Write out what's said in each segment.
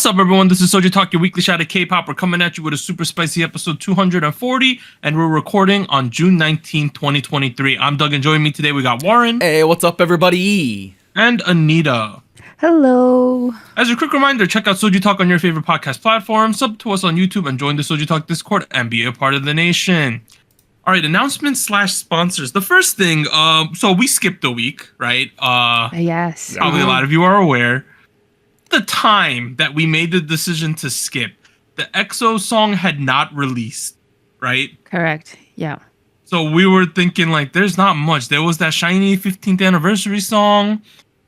up, everyone? This is SojuTalk, your weekly shot of K-pop. We're coming at you with a super spicy episode 240, and we're recording on June 19, 2023. I'm Doug, and joining me today, we got Warren. Hey, what's up, everybody? And Anita. Hello. As a quick reminder, check out SojuTalk on your favorite podcast platform, sub to us on YouTube, and join the SojuTalk Discord and be a part of the nation. All right, announcements / sponsors. The first thing, so we skipped a week, right? Yes. Probably a lot of you are aware. The time that we made the decision to skip, the EXO song had not released, right? Correct. Yeah. So we were thinking like, there's not much. There was that Shiny 15th anniversary song,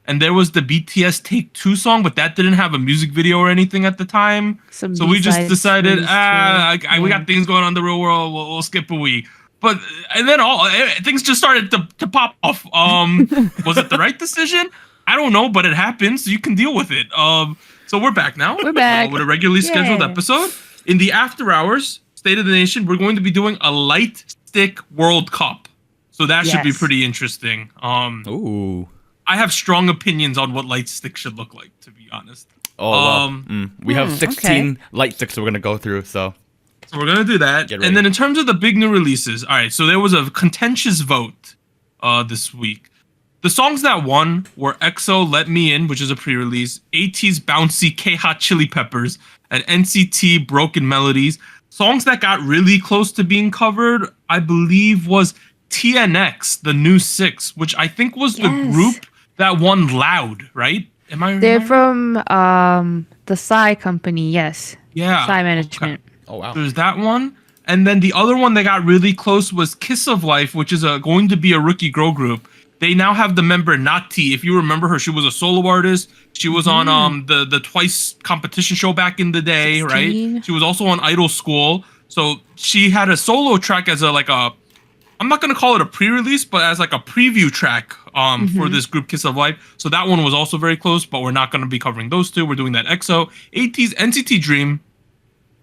and there was the BTS Take 2 song, but that didn't have a music video or anything at the time. So we just decided, we got things going on in the real world. We'll skip a week. But and then things just started to pop off. Was it the right decision? I don't know, but it happened, so you can deal with it. So we're back now. We're back with a regularly scheduled episode. In the After Hours, State of the Nation, we're going to be doing a light stick World Cup. So that should be pretty interesting. Ooh. I have strong opinions on what light stick should look like, to be honest. We have 16 light sticks that we're going to go through, so we're going to do that. And then in terms of the big new releases, all right, so there was a contentious vote this week. The songs that won were EXO Let Me In, which is a pre-release, Ateez Bouncy K-Hot Chili Peppers, and NCT Broken Melodies. Songs that got really close to being covered, I believe, was TNX, the new 6, which I think was the group that won Loud, right? They're from the Psy company, yes. Yeah. Psy Management. Okay. Oh, wow. There's that one. And then the other one that got really close was Kiss of Life, which is going to be a rookie girl group. They now have the member Nati. If you remember her, she was a solo artist. She was on the Twice competition show back in the day, 16. Right? She was also on Idol School. So she had a solo track as I'm not going to call it a pre-release, but as like a preview track for this group Kiss of Life. So that one was also very close, but we're not going to be covering those two. We're doing that EXO, Ateez, NCT Dream.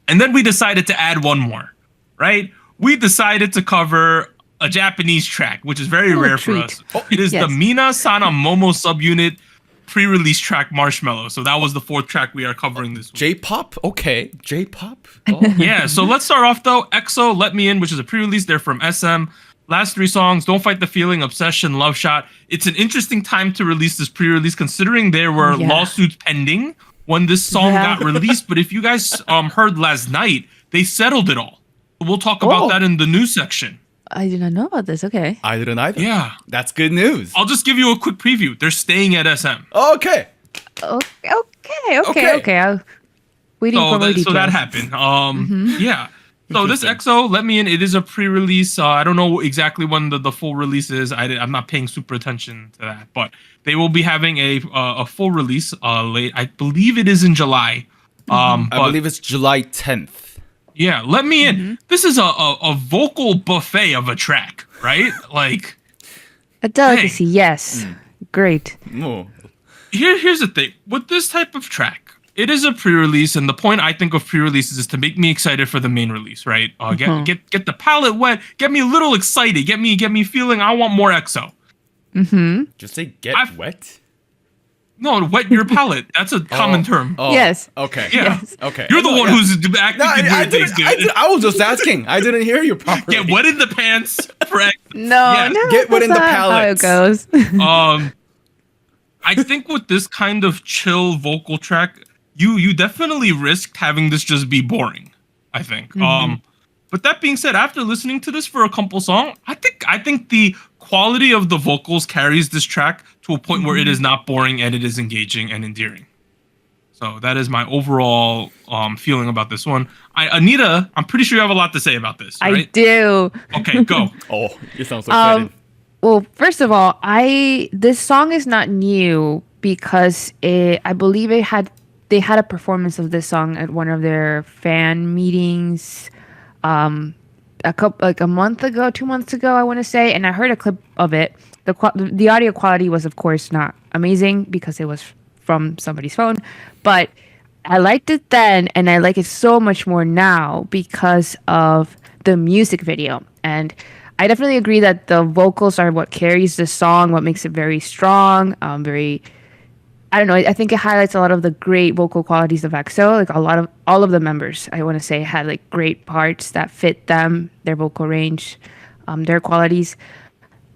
And then we decided to add one more, right? We decided to cover a Japanese track, which is very rare for us. It is the Mina Sana Momo subunit pre-release track Marshmallow. So that was the 4th track we are covering this week. J-pop? Okay. J-pop? Oh. Yeah, so let's start off though. EXO Let Me In, which is a pre-release. They're from SM. Last 3 songs, Don't Fight the Feeling, Obsession, Love Shot. It's an interesting time to release this pre-release considering there were lawsuits pending when this song got released. But if you guys heard last night, they settled it all. We'll talk about that in the news section. I did not know about this. Okay. I didn't either. Yeah. That's good news. I'll just give you a quick preview. They're staying at SM. Okay. Okay. Waiting for more details. So that happened. Yeah. So this EXO Let Me In, it is a pre-release. I don't know exactly when the full release is. I'm not paying super attention to that. But they will be having a full release late. I believe it is in July. I believe it's July 10th. Yeah, Let Me In. This is a vocal buffet of a track, right? Like a delicacy, yes. Great. Oh. Here's the thing. With this type of track, it is a pre-release, and the point I think of pre-releases is to make me excited for the main release, right? Get the palate wet, get me a little excited, get me feeling I want more EXO. Just say wet? No, wet your palate. That's a common term. Oh, yes. Okay. Yeah. Yes. Okay. You're the one who's acting weird things, dude. I was just asking. I didn't hear you properly. Get wet in the pants for EXO. No, get wet in the palate. How it goes. I think with this kind of chill vocal track, you definitely risked having this just be boring, I think. But that being said, after listening to this for a couple songs, I think the quality of the vocals carries this track to a point where it is not boring and it is engaging and endearing. So that is my overall feeling about this one. Anita, I'm pretty sure you have a lot to say about this, right? I do. Okay, go. Oh, you sound so excited. Well, first of all, this song is not new because I believe they had a performance of this song at one of their fan meetings a month ago, 2 months ago, I want to say, and I heard a clip of it. The audio quality was, of course, not amazing because it was from somebody's phone, but I liked it then, and I like it so much more now because of the music video. And I definitely agree that the vocals are what carries the song, what makes it very strong, very I don't know. I think it highlights a lot of the great vocal qualities of EXO. Like all of the members, I want to say, had like great parts that fit them, their vocal range, their qualities.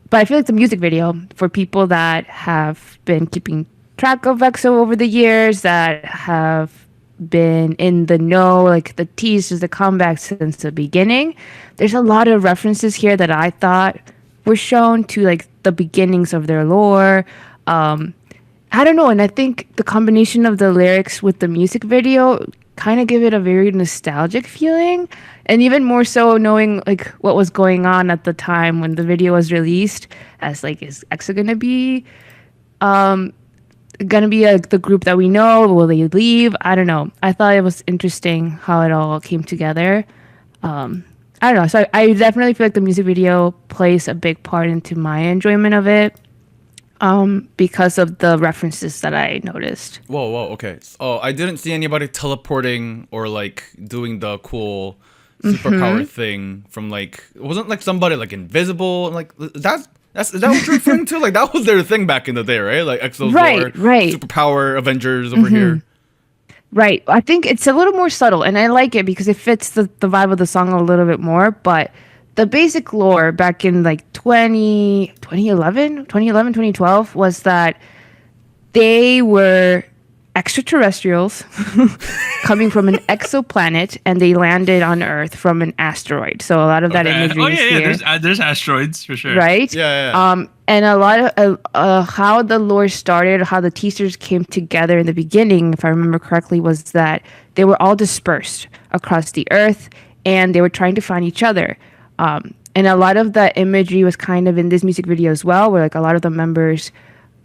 But I feel like the music video, for people that have been keeping track of EXO over the years, that have been in the know, like the teasers, the comebacks since the beginning, there's a lot of references here that I thought were shown to like the beginnings of their lore. I don't know, and I think the combination of the lyrics with the music video kind of give it a very nostalgic feeling, and even more so knowing like what was going on at the time when the video was released, as like, is EXO gonna be the group that we know? Will they leave? I don't know. I thought it was interesting how it all came together. I don't know. So I definitely feel like the music video plays a big part into my enjoyment of it. Because of the references that I noticed. Whoa, okay. Oh, I didn't see anybody teleporting or like doing the cool superpower thing from like, it wasn't like somebody like invisible, like is that what you're referring to? Like that was their thing back in the day, right? Like EXO's lore, superpower Avengers over here. Right. I think it's a little more subtle, and I like it because it fits the vibe of the song a little bit more, but the basic lore back in like 2011, 2012 was that they were extraterrestrials coming from an exoplanet, and they landed on Earth from an asteroid. So a lot of that imagery is here. There's asteroids for sure. Right? Yeah. And a lot of how the lore started, how the teasers came together in the beginning, if I remember correctly, was that they were all dispersed across the Earth, and they were trying to find each other. And a lot of the imagery was kind of in this music video as well, where like a lot of the members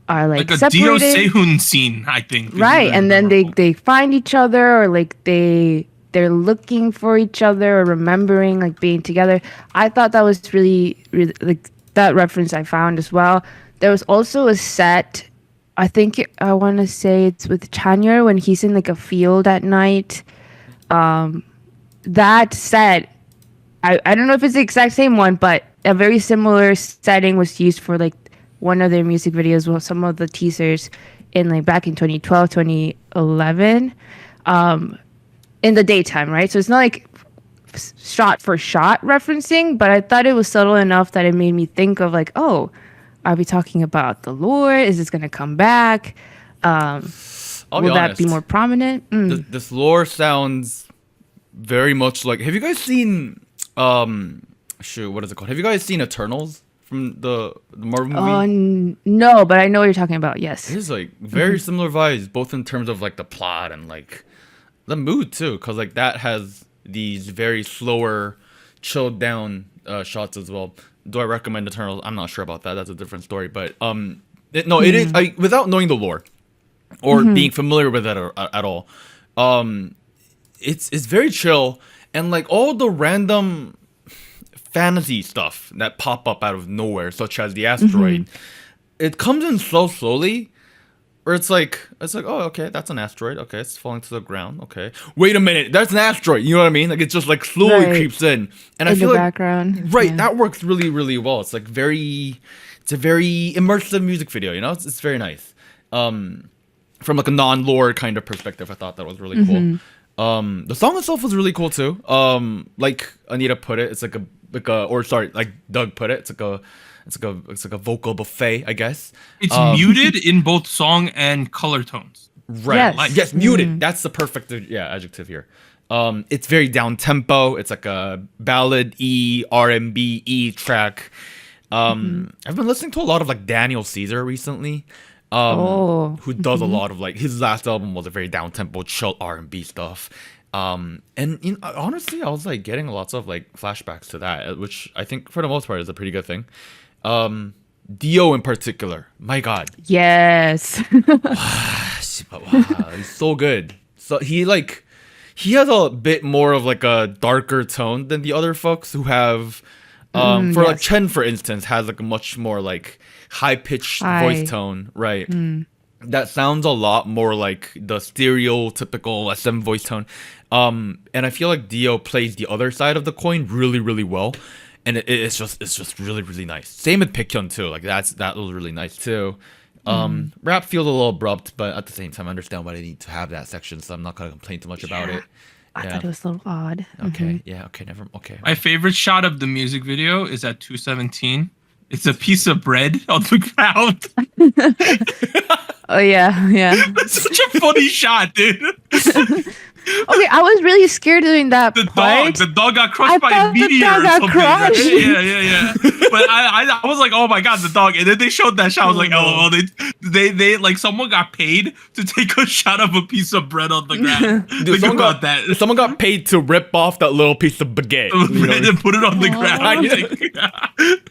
are like a separated. Dio Sehun scene, I think. Right, and then they find each other, or like they're looking for each other, or remembering like being together. I thought that was really like that reference I found as well. There was also a set, I want to say it's with Chanyeol when he's in like a field at night. That set, I don't know if it's the exact same one, but a very similar setting was used for like one of their music videos. Well, some of the teasers in like back in 2012, 2011, in the daytime, right? So it's not like shot for shot referencing, but I thought it was subtle enough that it made me think of like, oh, are we talking about the lore? Is this going to come back? Will that be more prominent? This lore sounds very much like, have you guys seen what is it called? Have you guys seen Eternals from the Marvel movie? No, but I know what you're talking about. Yes. It's like very similar vibes, both in terms of like the plot and like the mood too, because like that has these very slower, chilled down shots as well. Do I recommend Eternals? I'm not sure about that. That's a different story. But it is without knowing the lore or being familiar with it at all. It's very chill, and like all the random fantasy stuff that pop up out of nowhere, such as the asteroid, it comes in so slowly, where it's like, oh, okay, that's an asteroid. Okay, it's falling to the ground. Okay, wait a minute, that's an asteroid. You know what I mean? Like it's just like slowly creeps in, and I feel like background, that works really, really well. It's like it's a very immersive music video. You know, it's very nice. From like a non-lore kind of perspective, I thought that was really cool. The song itself was really cool too. Like Anita put it, it's like Doug put it, it's like a vocal buffet, I guess. It's muted in both song and color tones. Right. Yes, muted. That's the perfect adjective here. It's very down tempo. It's like a ballad R&B track. I've been listening to a lot of like Daniel Caesar recently. Who does a lot of like, his last album was a very down tempo, chill R&B stuff. And you know, honestly, I was like getting lots of like flashbacks to that, which I think for the most part is a pretty good thing. Dio in particular, my God, yes, wow, he's so good. So he has a bit more of like a darker tone than the other folks who have. Like Chen, for instance, has like a much more like high-pitched voice tone, right? That sounds a lot more like the stereotypical SM voice tone. And I feel like Dio plays the other side of the coin really, really well. And it's just really, really nice. Same with Baekhyun too. Like that was really nice too. Rap feels a little abrupt, but at the same time, I understand why they need to have that section, so I'm not gonna complain too much about it. I thought it was a little odd. Okay, okay. My favorite shot of the music video is at 2:17. It's a piece of bread on the ground. Oh yeah. That's such a funny shot, dude. Okay, I was really scared doing that. The part. dog got crushed by a thought the meteor dog or got something. crushed. Yeah. But I was like, oh my god, the dog. And then they showed that shot. I was like, oh, they like someone got paid to take a shot of a piece of bread on the ground. Dude, Think about that. Someone got paid to rip off that little piece of baguette. And put it on the ground.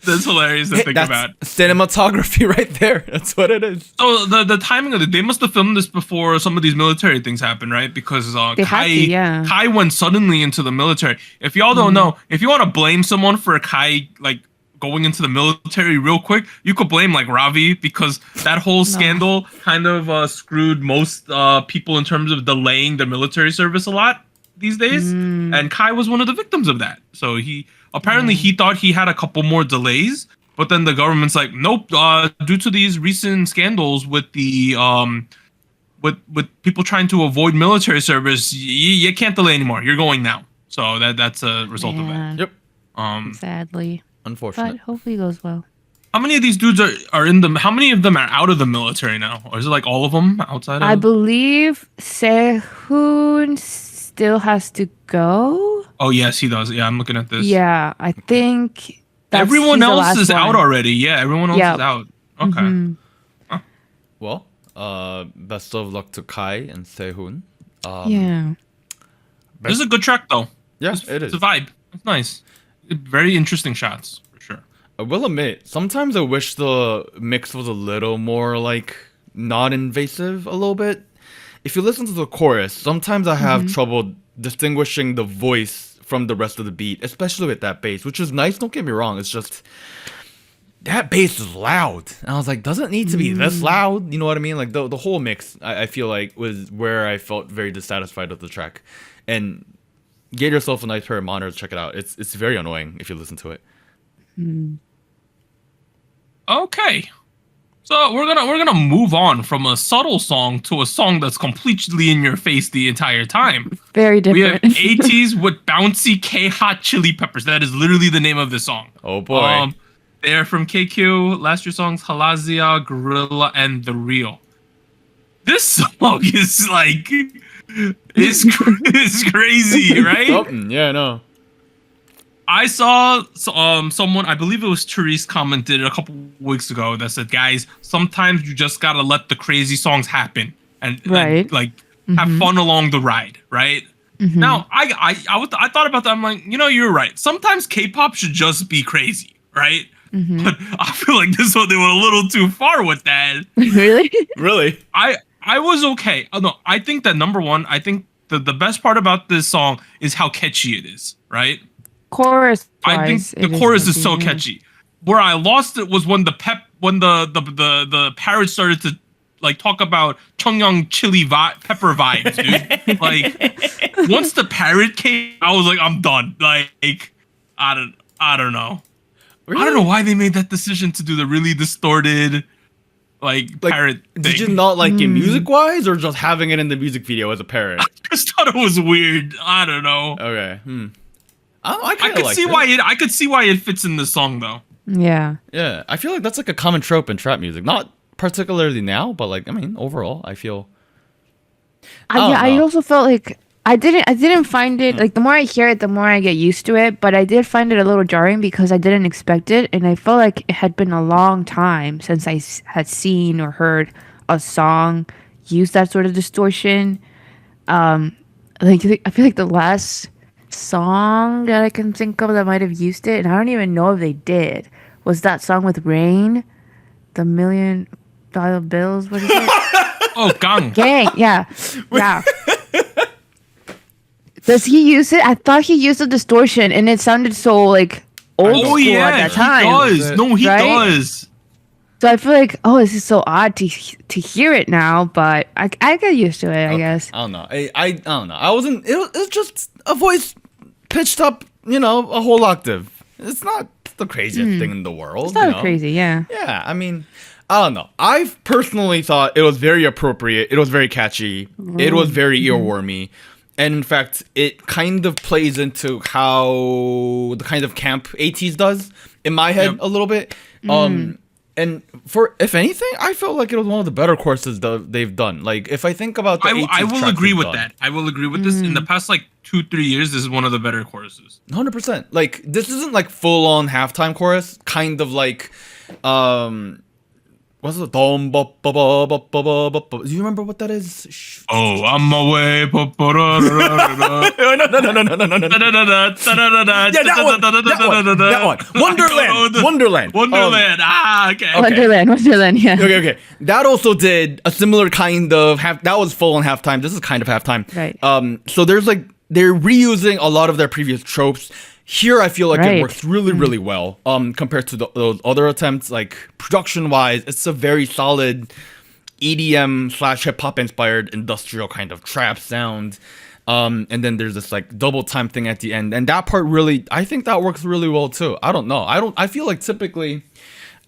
That's hilarious to think That's about. cinematography right there. That's what it is. So the timing of it, they must have filmed this before some of these military things happened, right? Because Kai went suddenly into the military. If y'all don't know, if you want to blame someone for Kai like going into the military real quick, you could blame like Ravi, because that whole scandal kind of screwed most people in terms of delaying the military service a lot these days. And Kai was one of the victims of that. So he thought he had a couple more delays, but then the government's like, nope, due to these recent scandals with the with people trying to avoid military service, you can't delay anymore. You're going now. So that's a result of that. Yep. Sadly. Unfortunate. But hopefully it goes well. How many of these dudes are in the? How many of them are out of the military now? Or is it like all of them outside of? I believe Sehun still has to go. Oh yes, he does. Yeah, I'm looking at this. Yeah, I think everyone he's the else last is out one. already. Yeah, everyone else is out. Okay. Well, best of luck to Kai and Sehun. Yeah. This is a good track though. Yeah, It's it is. a vibe. It's nice. Very interesting shots for sure. I will admit, sometimes I wish the mix was a little more like non-invasive a little bit. If you listen to the chorus, sometimes I have trouble distinguishing the voice from the rest of the beat, especially with that bass, which is nice, don't get me wrong. It's just that bass is loud. And I was like, does it need to be this loud? You know what I mean? Like the whole mix, I feel like, was where I felt very dissatisfied with the track. And get yourself a nice pair of monitors, check it out. It's very annoying if you listen to it. Okay. So we're gonna move on from a subtle song to a song that's completely in your face the entire time. Very different. We have Ateez with Bouncy K Hot Chili Peppers. That is literally the name of the song. Oh boy. They're from KQ. Last year's songs Halazia, Gorilla, and The Real. This song is like it's crazy, right? Something, yeah, no. I saw someone, I believe it was Therese, commented a couple weeks ago that said, guys, sometimes you just gotta let the crazy songs happen and like have fun along the ride, right? Now, I thought about that. I'm like, you're right. Sometimes K-pop should just be crazy, right? But I feel like this one they went a little too far with that. Really? Really? I was okay. No, I think that number one, I think the best part about this song is how catchy it is, right? Chorus. I think the chorus is so catchy. Where I lost it was when the parrot started to like talk about Cheongyang chili pepper vibes, dude. Like once the parrot came, I was like, I'm done. Like I don't know. Really? I don't know why they made that decision to do the really distorted like parrot thing. Did you not like it music wise, or just having it in the music video as a parrot? I just thought it was weird. I don't know. Okay. I could see why it fits in the song though. Yeah. Yeah, I feel like that's like a common trope in trap music. Not particularly now, but like overall, I feel. I also felt like I didn't find it like the more I hear it, the more I get used to it. But I did find it a little jarring because I didn't expect it, and I felt like it had been a long time since I had seen or heard a song use that sort of distortion. Like I feel like the last song that I can think of that might have used it, and I don't even know if they did, was that song with Rain, the $1 Million Bills. What is it? Oh, Gang. Yeah. Does he use it? I thought he used a distortion, and it sounded so like old school at that time. He does. No, he does. So I feel like, this is so odd to hear it now, but I get used to it, I guess. I don't know. I don't know. I wasn't. It was just a voice pitched up, a whole octave. It's not the craziest thing in the world. It's not crazy, yeah. Yeah, I mean, I don't know. I've personally thought it was very appropriate. It was very catchy. It was very earwormy. And in fact, it kind of plays into how the kind of camp Ateez does in my head a little bit. And for, if anything, I felt like it was one of the better courses that they've done. Like, if I think about the I will tracks agree they've with done, that. I will agree with this. In the past, like 2-3 years, this is one of the better choruses. 100%. Like, this isn't like full on halftime chorus. Kind of like, what's it? Do you remember what that is? Oh, I'm away. No. Yeah, that one. Wonderland. Okay. Wonderland, yeah. Okay. That also did a similar kind of that was full on halftime. This is kind of halftime. Right. So there's like they're reusing a lot of their previous tropes. Here, I feel like it works really, really well. Compared to those other attempts, like production wise, it's a very solid EDM / hip hop inspired industrial kind of trap sound. And then there's this like double time thing at the end, and that part really, I think that works really well too. I don't know. I feel like typically,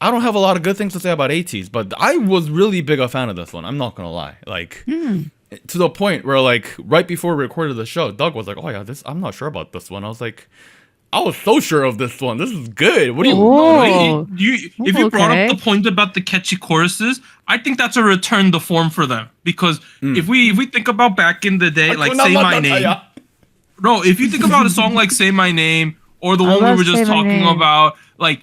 I don't have a lot of good things to say about Ateez, but I was really big a fan of this one. I'm not gonna lie. Like. To the point where, like, right before we recorded the show, Doug was like, "Oh yeah, I'm not sure about this one." I was like, "I was so sure of this one. This is good." What do you? If you brought up the point about the catchy choruses, I think that's a return to form for them. Because if we think about back in the day, like Say My Name. No, if you think about a song like Say My Name or the one we were just talking about, like.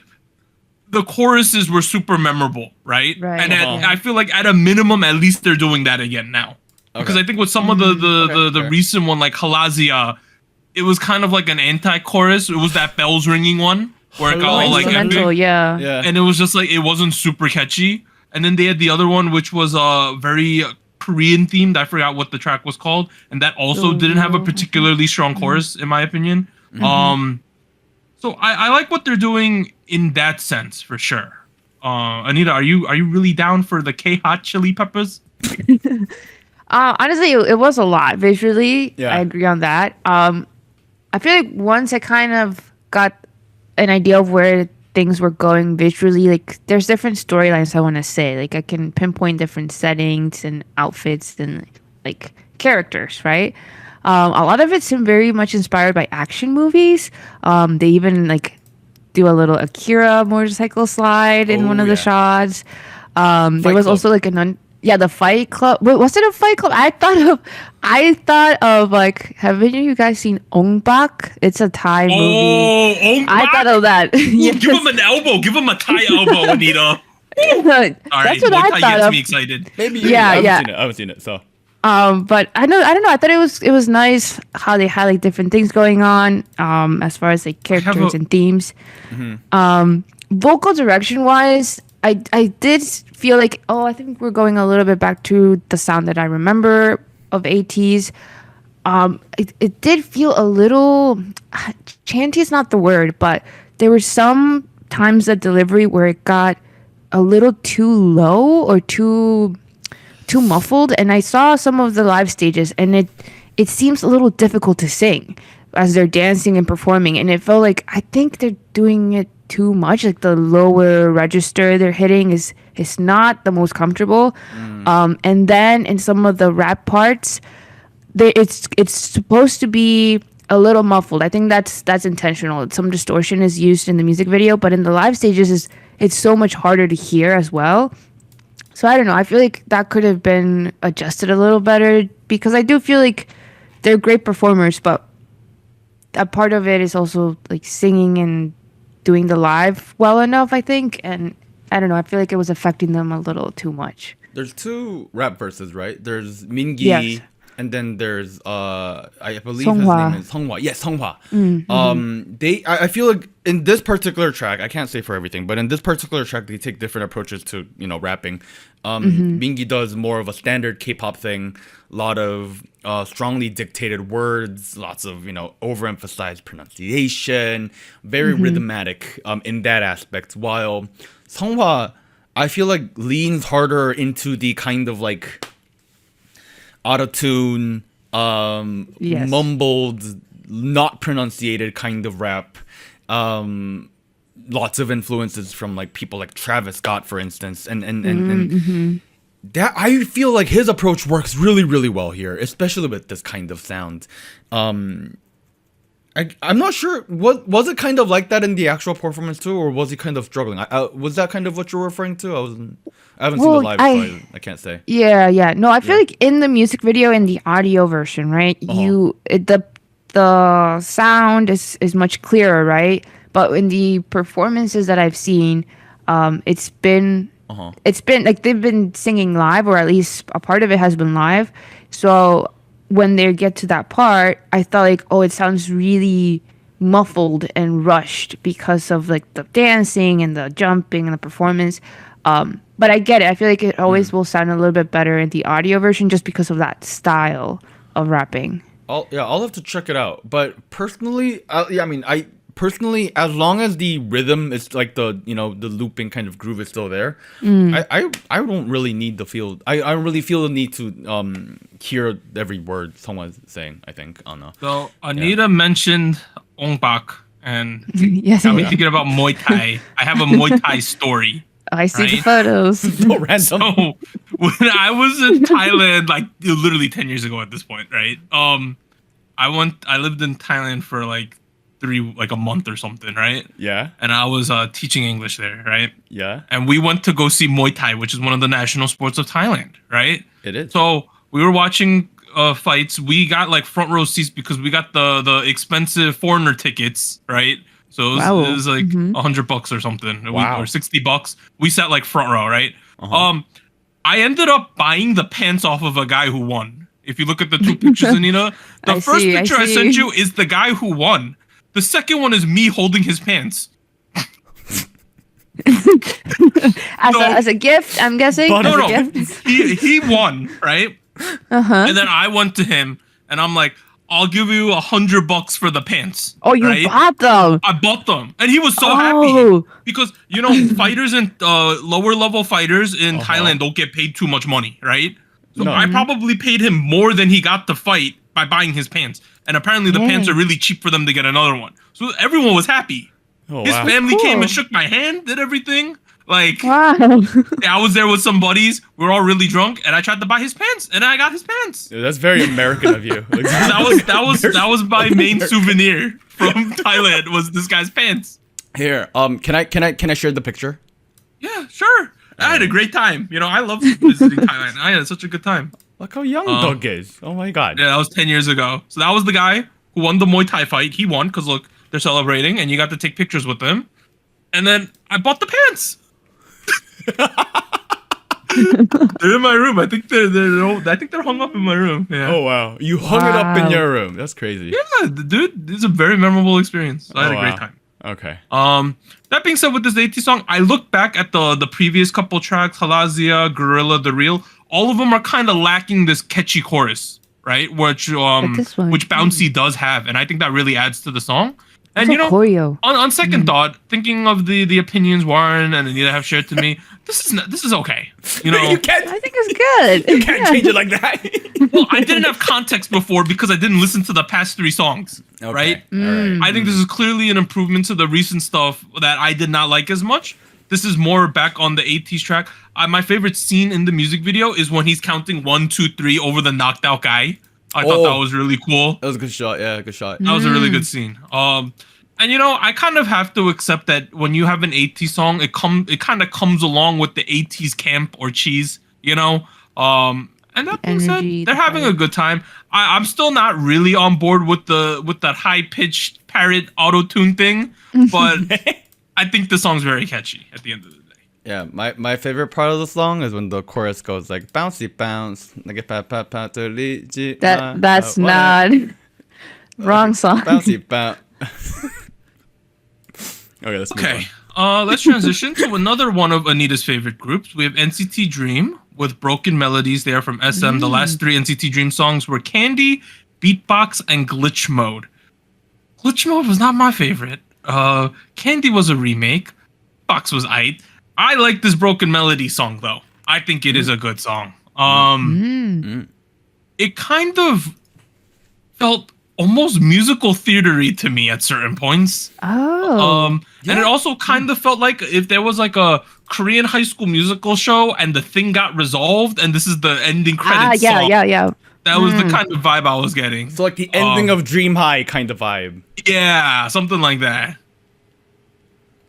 The choruses were super memorable, right? And I feel like at a minimum, at least they're doing that again now. Because I think with some of the recent one, like Halazia, it was kind of like an anti-chorus. It was that bells ringing one where it got all like epic. Yeah. And it was just like, it wasn't super catchy. And then they had the other one, which was very Korean themed. I forgot what the track was called. And that also didn't have a particularly strong chorus, in my opinion. So I like what they're doing in that sense, for sure. Anita, are you really down for the K-Hot Chili Peppers? Honestly, it was a lot visually. Yeah. I agree on that. I feel like once I kind of got an idea of where things were going visually, like there's different storylines I want to say. Like I can pinpoint different settings and outfits and like characters, right? A lot of it's very much inspired by action movies. They even like do a little Akira motorcycle slide in one of the shots. There was also like the Fight Club. Wait, was it a Fight Club? I thought of like, haven't you guys seen Ong Bak? It's a Thai movie. Oh, Ong Bak? I thought of that. Yes. Give him an elbow. Give him a Thai elbow, Anita. That's what I thought gets of. me excited. Maybe. I haven't seen it. So. But I don't know. I thought it was nice how they had like different things going on. As far as like characters and themes. Vocal direction wise, I did feel like, I think we're going a little bit back to the sound that I remember of Ateez. It did feel a little chanty is not the word, but there were some times the delivery where it got a little too low or too muffled, and I saw some of the live stages, and it seems a little difficult to sing as they're dancing and performing, and it felt like I think they're doing it too much. Like the lower register they're hitting is not the most comfortable. And then in some of the rap parts, it's supposed to be a little muffled. I think that's intentional. Some distortion is used in the music video, but in the live stages it's so much harder to hear as well. So I don't know. I feel like that could have been adjusted a little better, because I do feel like they're great performers, but a part of it is also like singing and doing the live well enough, I think. And I don't know. I feel like it was affecting them a little too much. There's two rap verses, right? There's Mingi, Yes. and then there's I believe Songhwa. his name is Songhwa. Yes, Songhwa. I feel like in this particular track, I can't say for everything, but in this particular track, they take different approaches to rapping. Mingi does more of a standard K-pop thing, a lot of strongly dictated words, lots of overemphasized pronunciation, very rhythmatic in that aspect. While Songhwa, I feel like leans harder into the kind of like auto-tune, mumbled, not pronunciated kind of rap. lots of influences from like people like Travis Scott, for instance, and that I feel like his approach works really, really well here, especially with this kind of sound. I'm not sure. Was it kind of like that in the actual performance too, or was he kind of struggling? Was that kind of what you're referring to? I haven't seen the live, so I can't say. Yeah. No, I feel like in the music video, in the audio version, right? The sound is much clearer, right? But in the performances that I've seen, it's been like they've been singing live, or at least a part of it has been live. So when they get to that part, I thought like, oh, it sounds really muffled and rushed because of like the dancing and the jumping and the performance. But I get it. I feel like it always will sound a little bit better in the audio version just because of that style of rapping. I'll have to check it out. But personally, I personally, as long as the rhythm is like the looping kind of groove is still there, I don't really need the feel. I don't really feel the need to hear every word someone's saying. I think So Anita mentioned Ong Bak and Yes, got me thinking about Muay Thai. I have a Muay Thai story. I see the right? photos. so random. So when I was in Thailand, like literally 10 years ago at this point, right? I lived in Thailand for like a month or something, right? Yeah. And I was teaching English there, right? Yeah. And we went to go see Muay Thai, which is one of the national sports of Thailand, right? It is. So we were watching fights. We got like front row seats because we got the expensive foreigner tickets, right? So it was like $100 or something, Wow. or $60. We sat like front row, right? I ended up buying the pants off of a guy who won. If you look at the two pictures, Anita, the first picture I sent you is the guy who won. The second one is me holding his pants. as a gift, I'm guessing. No. A gift? He won, right? And then I went to him, and I'm like, I'll give you $100 for the pants. Oh, you right? bought them. I bought them, and he was so happy because fighters and lower level fighters in Thailand don't get paid too much money, right? So I probably paid him more than he got to fight by buying his pants, and apparently the pants are really cheap for them to get another one. So everyone was happy. His family came and shook my hand, did everything. Like, wow. I was there with some buddies. We were all really drunk, and I tried to buy his pants, and I got his pants. Yeah, that's very American of you. That was my main souvenir from Thailand. Was this guy's pants? Here, can I share the picture? Yeah, sure. I had a great time. I love visiting Thailand. I had such a good time. Look how young Doug is. Oh my god. Yeah, that was 10 years ago. So that was the guy who won the Muay Thai fight. He won because look, they're celebrating, and you got to take pictures with them. And then I bought the pants. They're in my room. I think they're hung up in my room. Yeah. Oh wow, you hung it up in your room. That's crazy. Yeah, dude, this is a very memorable experience. I had a great time. Okay. That being said, with this Ateez song, I look back at the previous couple tracks, Halazia, Gorilla, The Real. All of them are kind of lacking this catchy chorus, right? Which BOUNCY does have, and I think that really adds to the song. And choreo. On second thought, thinking of the opinions Warren and Anita have shared to me, this is okay. You can't. I think it's good. You can't change it like that. Well, I didn't have context before because I didn't listen to the past 3 songs, right? All right. I think this is clearly an improvement to the recent stuff that I did not like as much. This is more back on the Ateez track. My favorite scene in the music video is when he's counting 1, 2, 3 over the knocked out guy. I thought that was really cool. That was a good shot. Yeah, good shot. That was a really good scene. And I kind of have to accept that when you have an Ateez song, it kind of comes along with the Ateez camp or cheese, And that being said, they're having a good time. I'm still not really on board with that high pitched parrot auto tune thing, but I think the song's very catchy at the end of the day. Yeah, my favorite part of the song is when the chorus goes like bouncy bounce, like that's not wrong song. Bouncy bounce. Okay, let's move on. Let's transition to another one of Anita's favorite groups. We have NCT Dream with Broken Melodies. They are from SM. The last 3 NCT Dream songs were Candy, Beatbox, and Glitch Mode. Glitch Mode was not my favorite. Candy was a remake. Box was aight. I like this Broken Melody song though. I think it is a good song. It kind of felt almost musical theatery to me at certain points. Oh. And it also kind of felt like if there was like a Korean High School Musical show and the thing got resolved and this is the ending credits song. Yeah. That was the kind of vibe I was getting. So like the ending of Dream High kind of vibe. Yeah, something like that.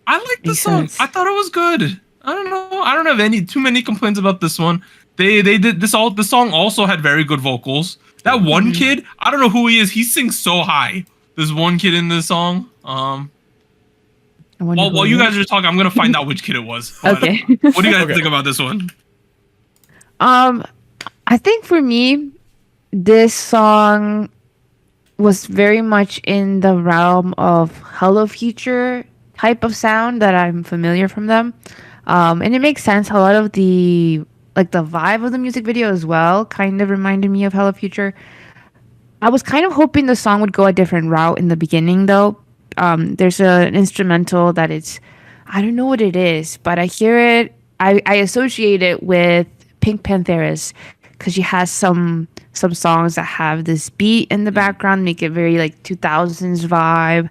I like the song. I thought it was good. I don't know. I don't have too many complaints about this one. They did this all. The song also had very good vocals. That one kid, I don't know who he is. He sings so high. This one kid in this song. While you guys are talking, I'm gonna find out which kid it was. But, Okay. What do you guys think about this one? I think for me, this song was very much in the realm of Hello Future type of sound that I'm familiar from them. And it makes sense. A lot of the vibe of the music video as well kind of reminded me of Hello Future. I was kind of hoping the song would go a different route in the beginning though. There's an instrumental that I don't know what it is, but I hear it. I associate it with Pink Panthers because she has some songs that have this beat in the background, make it very like 2000s vibe.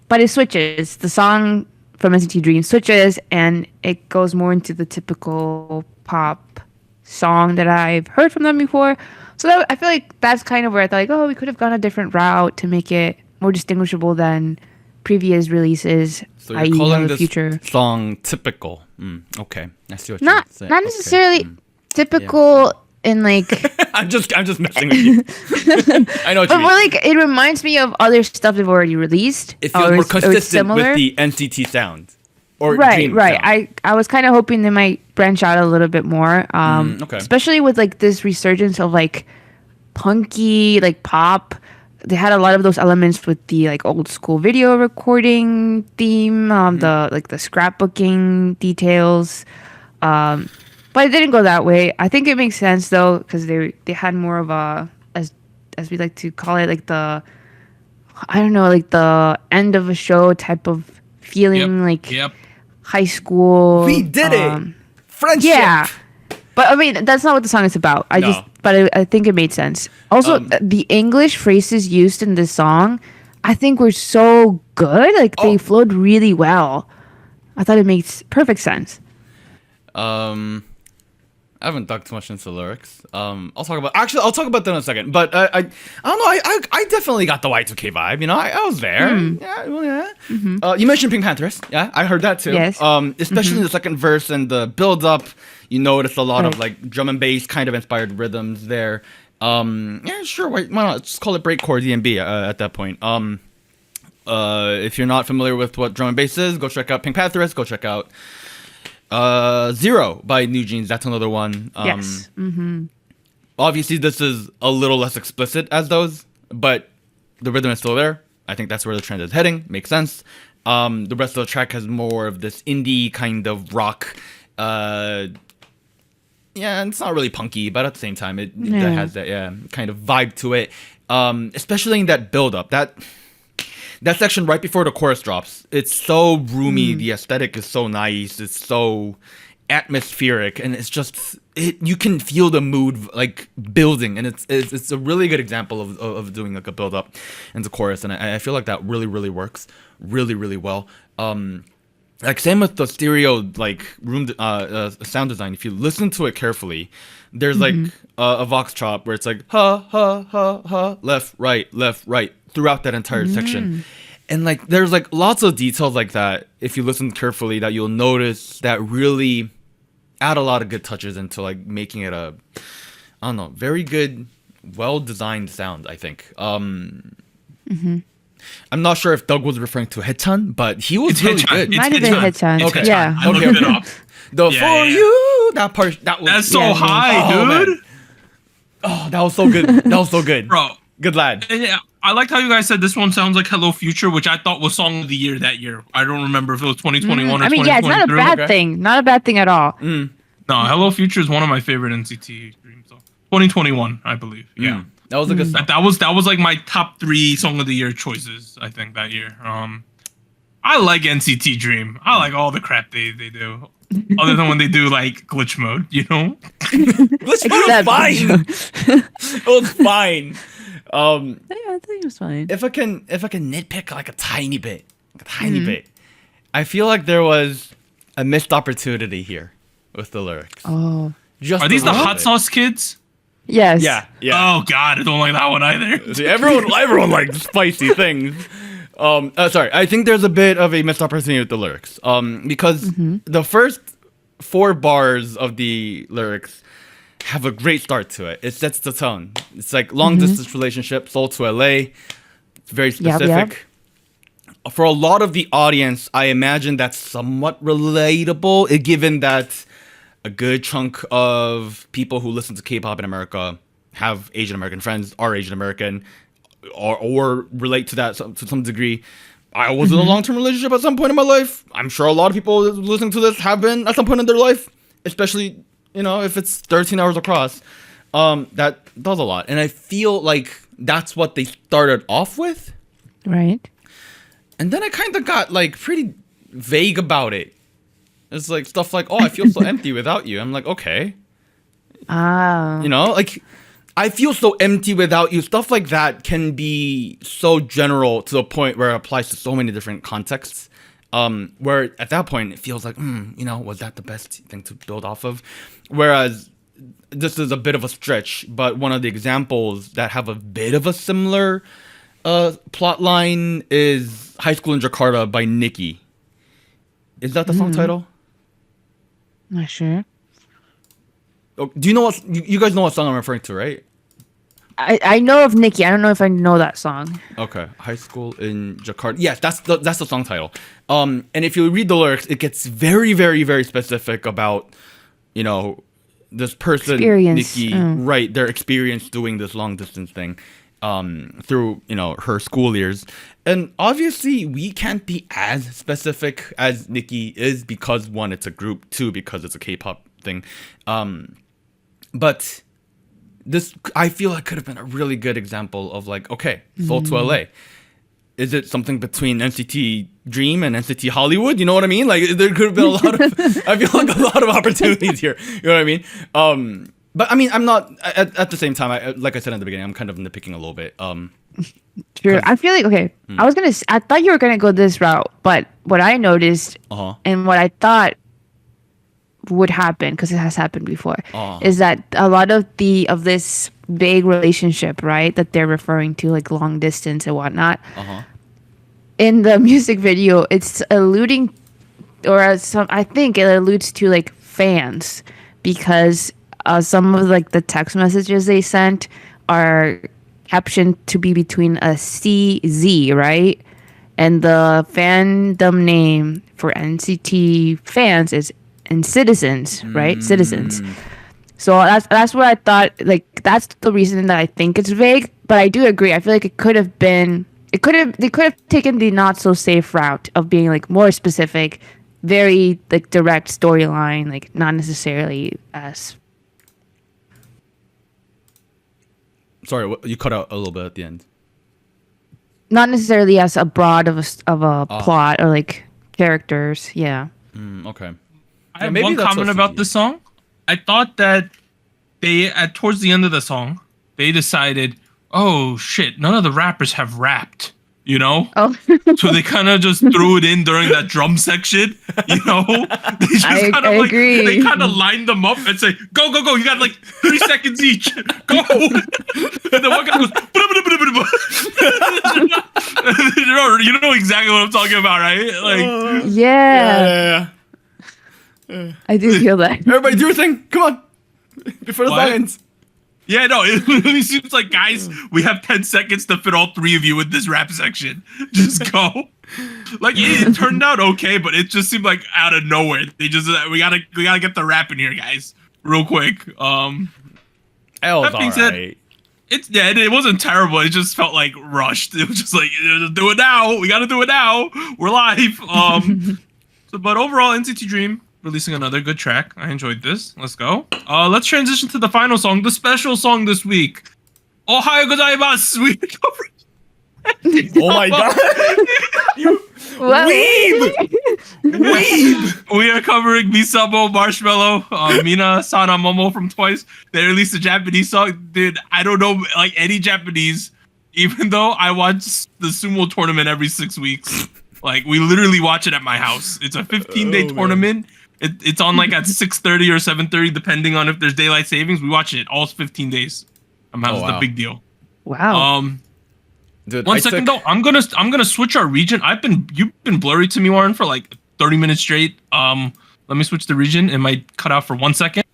But it switches. The song from NCT Dream switches and it goes more into the typical pop song that I've heard from them before. So I feel like that's kind of where I thought, like, oh, we could have gone a different route to make it more distinguishable than previous releases. So you're calling this Future song typical. Okay, I see what you're not saying. not necessarily typical in like. I'm just messing with you. I know what you But mean. more like it reminds me of other stuff they've already released. It feels more consistent with the NCT sound. Or Right. Dream sound. I was kind of hoping they might branch out a little bit more. Okay. Especially with like this resurgence of like punky, like pop. They had a lot of those elements with the like old school video recording theme, the scrapbooking details. But it didn't go that way. I think it makes sense though, because they had more of a, as we like to call it, like the end of a show type of feeling, high school. We did it. Friendship. Yeah. But I mean, that's not what the song is about. I think it made sense. Also, the English phrases used in this song, I think were so good. Like they flowed really well. I thought it makes perfect sense. I haven't dug too much into the lyrics. I'll talk about them in a second. But I don't know. I definitely got the Y2K vibe. You know, I was there. Yeah, well, yeah. Mm-hmm. You mentioned Pink Panthers. Yeah, I heard that too. Yes. Especially the second verse and the build up. You notice a lot of like drum and bass kind of inspired rhythms there. Yeah, sure. Why not? Just call it breakcore DMB at that point. If you're not familiar with what drum and bass is, go check out Pink Panthers. Go check out Zero by New Jeans. That's another one. Yes. Obviously, this is a little less explicit as those, but the rhythm is still there. I think that's where the trend is heading. Makes sense. The rest of the track has more of this indie kind of rock. Yeah, and it's not really punky, but at the same time, it has that kind of vibe to it. Especially in that build up. That section right before the chorus drops, it's so roomy. The aesthetic is so nice. It's so atmospheric, and it's just you can feel the mood like building, and it's a really good example of doing like a build up into chorus, and I feel like that really works really well. Like same with the stereo like room sound design. If you listen to it carefully, there's like a vox chop where it's like ha ha ha ha left right throughout that entire section. And like there's like lots of details like that if you listen carefully that you'll notice that really add a lot of good touches into like making it a very good, well designed sound, I think. I'm not sure if Doug was referring to Haechan, but he was really good. Might have been Haechan. Okay. Yeah. I looked it up. You that part That's so high, dude. Man. Oh, that was so good. That was so good. Bro. Good lad. And yeah, I liked how you guys said this one sounds like Hello Future, which I thought was song of the year that year. I don't remember if it was 2021 or 2023. I mean, yeah, it's not a bad thing. Not a bad thing at all. No, Hello Future is one of my favorite NCT Dream songs. 2021, I believe. Yeah. That was a good song. That was like my top 3 song of the year choices, I think, that year. I like NCT Dream. I like all the crap they do. Other than when they do like glitch mode, you know? Glitch mode was fine. It was fine. I think it was fine. If I can nitpick like a tiny bit, I feel like there was a missed opportunity here with the lyrics. Oh. Just Are a these the little hot bit. sauce kids? Yes. Yeah. Oh God, I don't like that one either. See, everyone likes spicy things. Sorry, I think there's a bit of a missed opportunity with the lyrics. Because the first 4 bars of the lyrics have a great start to it. It sets the tone. It's like long distance relationship, Seoul to LA. It's very specific. For a lot of the audience, I imagine that's somewhat relatable, given that a good chunk of people who listen to K-pop in America have Asian American friends, are Asian American, or relate to that to some degree. I was in a long-term relationship at some point in my life. I'm sure a lot of people listening to this have been at some point in their life, especially, if it's 13 hours across. That does a lot. And I feel like that's what they started off with. Right. And then I kind of got like pretty vague about it. It's like stuff like, "Oh, I feel so empty without you." I'm like, okay. Ah. Like I feel so empty without you. Stuff like that can be so general to the point where it applies to so many different contexts. Where at that point it feels like, was that the best thing to build off of? Whereas this is a bit of a stretch, but one of the examples that have a bit of a similar plot line is High School in Jakarta by Nicki. Is that the song title? Not sure. Oh, do you know what you guys know what song I'm referring to, right? I know of Nicki. I don't know if I know that song. Okay, High School in Jakarta. Yes, that's the song title. And if you read the lyrics, it gets very, very, very specific about, this person, Experience. Nicki, right? Their experience doing this long distance thing, through her school years. And obviously, we can't be as specific as Nicki is because 1, it's a group. 2, because it's a K-pop thing. But this, I feel like, could have been a really good example of like, okay, Seoul to LA. Is it something between NCT Dream and NCT Hollywood? You know what I mean? Like, there could have been a lot of, I feel like a lot of opportunities here. You know what I mean? But I mean, I'm not, at the same time, like I said in the beginning, I'm kind of nitpicking a little bit. Sure. I feel like, okay, I thought you were going to go this route, but what I noticed and what I thought would happen, because it has happened before, is that a lot of this vague relationship, right, that they're referring to, like long distance and whatnot, in the music video, it's alluding, I think it alludes to like fans, because some of like the text messages they sent are captioned to be between a CZ, right? And the fandom name for NCT fans is Citizens, right? Citizens. So that's what I thought. Like, that's the reason that I think it's vague. But I do agree. I feel like it could have been. They could have taken the not so safe route of being like more specific, very like direct storyline, like not necessarily as. Sorry, you cut out a little bit at the end. Not necessarily as a broad of a plot or like characters. Yeah. Okay. I have one comment about this song. I thought that they, towards the end of the song, they decided, oh shit, none of the rappers have rapped, Oh. So they kind of just threw it in during that drum section, They just I agree. They kind of lined them up and say, go, go, go, you got like 30 seconds each, go. And then one guy goes, you know exactly what I'm talking about, right? Like, Yeah. I do feel that. Everybody do your thing. Come on. Before the song ends. Yeah, no, it really seems like, guys, we have 10 seconds to fit all 3 of you in this rap section. Just go. Like, it turned out okay, but it just seemed like out of nowhere. They just, we gotta get the rap in here, guys, real quick. That being said, it wasn't terrible. It just felt like rushed. It was just like, do it now. We gotta do it now. We're live. But overall, NCT Dream releasing another good track. I enjoyed this. Let's go. Let's transition to the final song, the special song this week. Ohayo gozaimasu. Oh my god. You weeb. We are covering MiSaMo, Marshmallow, Mina, Sana, Momo from Twice. They released a Japanese song. Dude, I don't know like any Japanese even though I watch the sumo tournament every 6 weeks. Like we literally watch it at my house. It's a 15-day tournament. It's on like at 6:30 or 7:30, depending on if there's daylight savings. We watch it all 15 days. It's the big deal. Wow. Dude, One second though, I'm gonna switch our region. You've been blurry to me, Warren, for like 30 minutes straight. Let me switch the region. It might cut out for 1 second.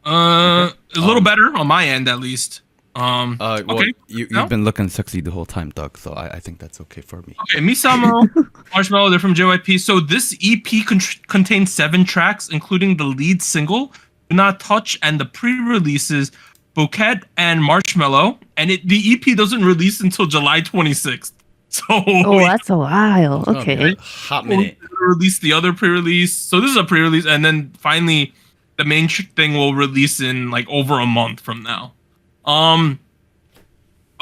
A little better on my end at least. Well, okay. you've been looking sexy the whole time, Doug. So I think that's okay for me. Okay, MiSaMo, Marshmallow, they're from JYP. So this EP contains 7 tracks, including the lead single, Do Not Touch, and the pre-releases, Bouquet and Marshmallow. And the EP doesn't release until July 26th. So that's a while. Okay. Hot minute. We'll release the other pre-release. So this is a pre-release, and then finally the main thing will release in like over a month from now.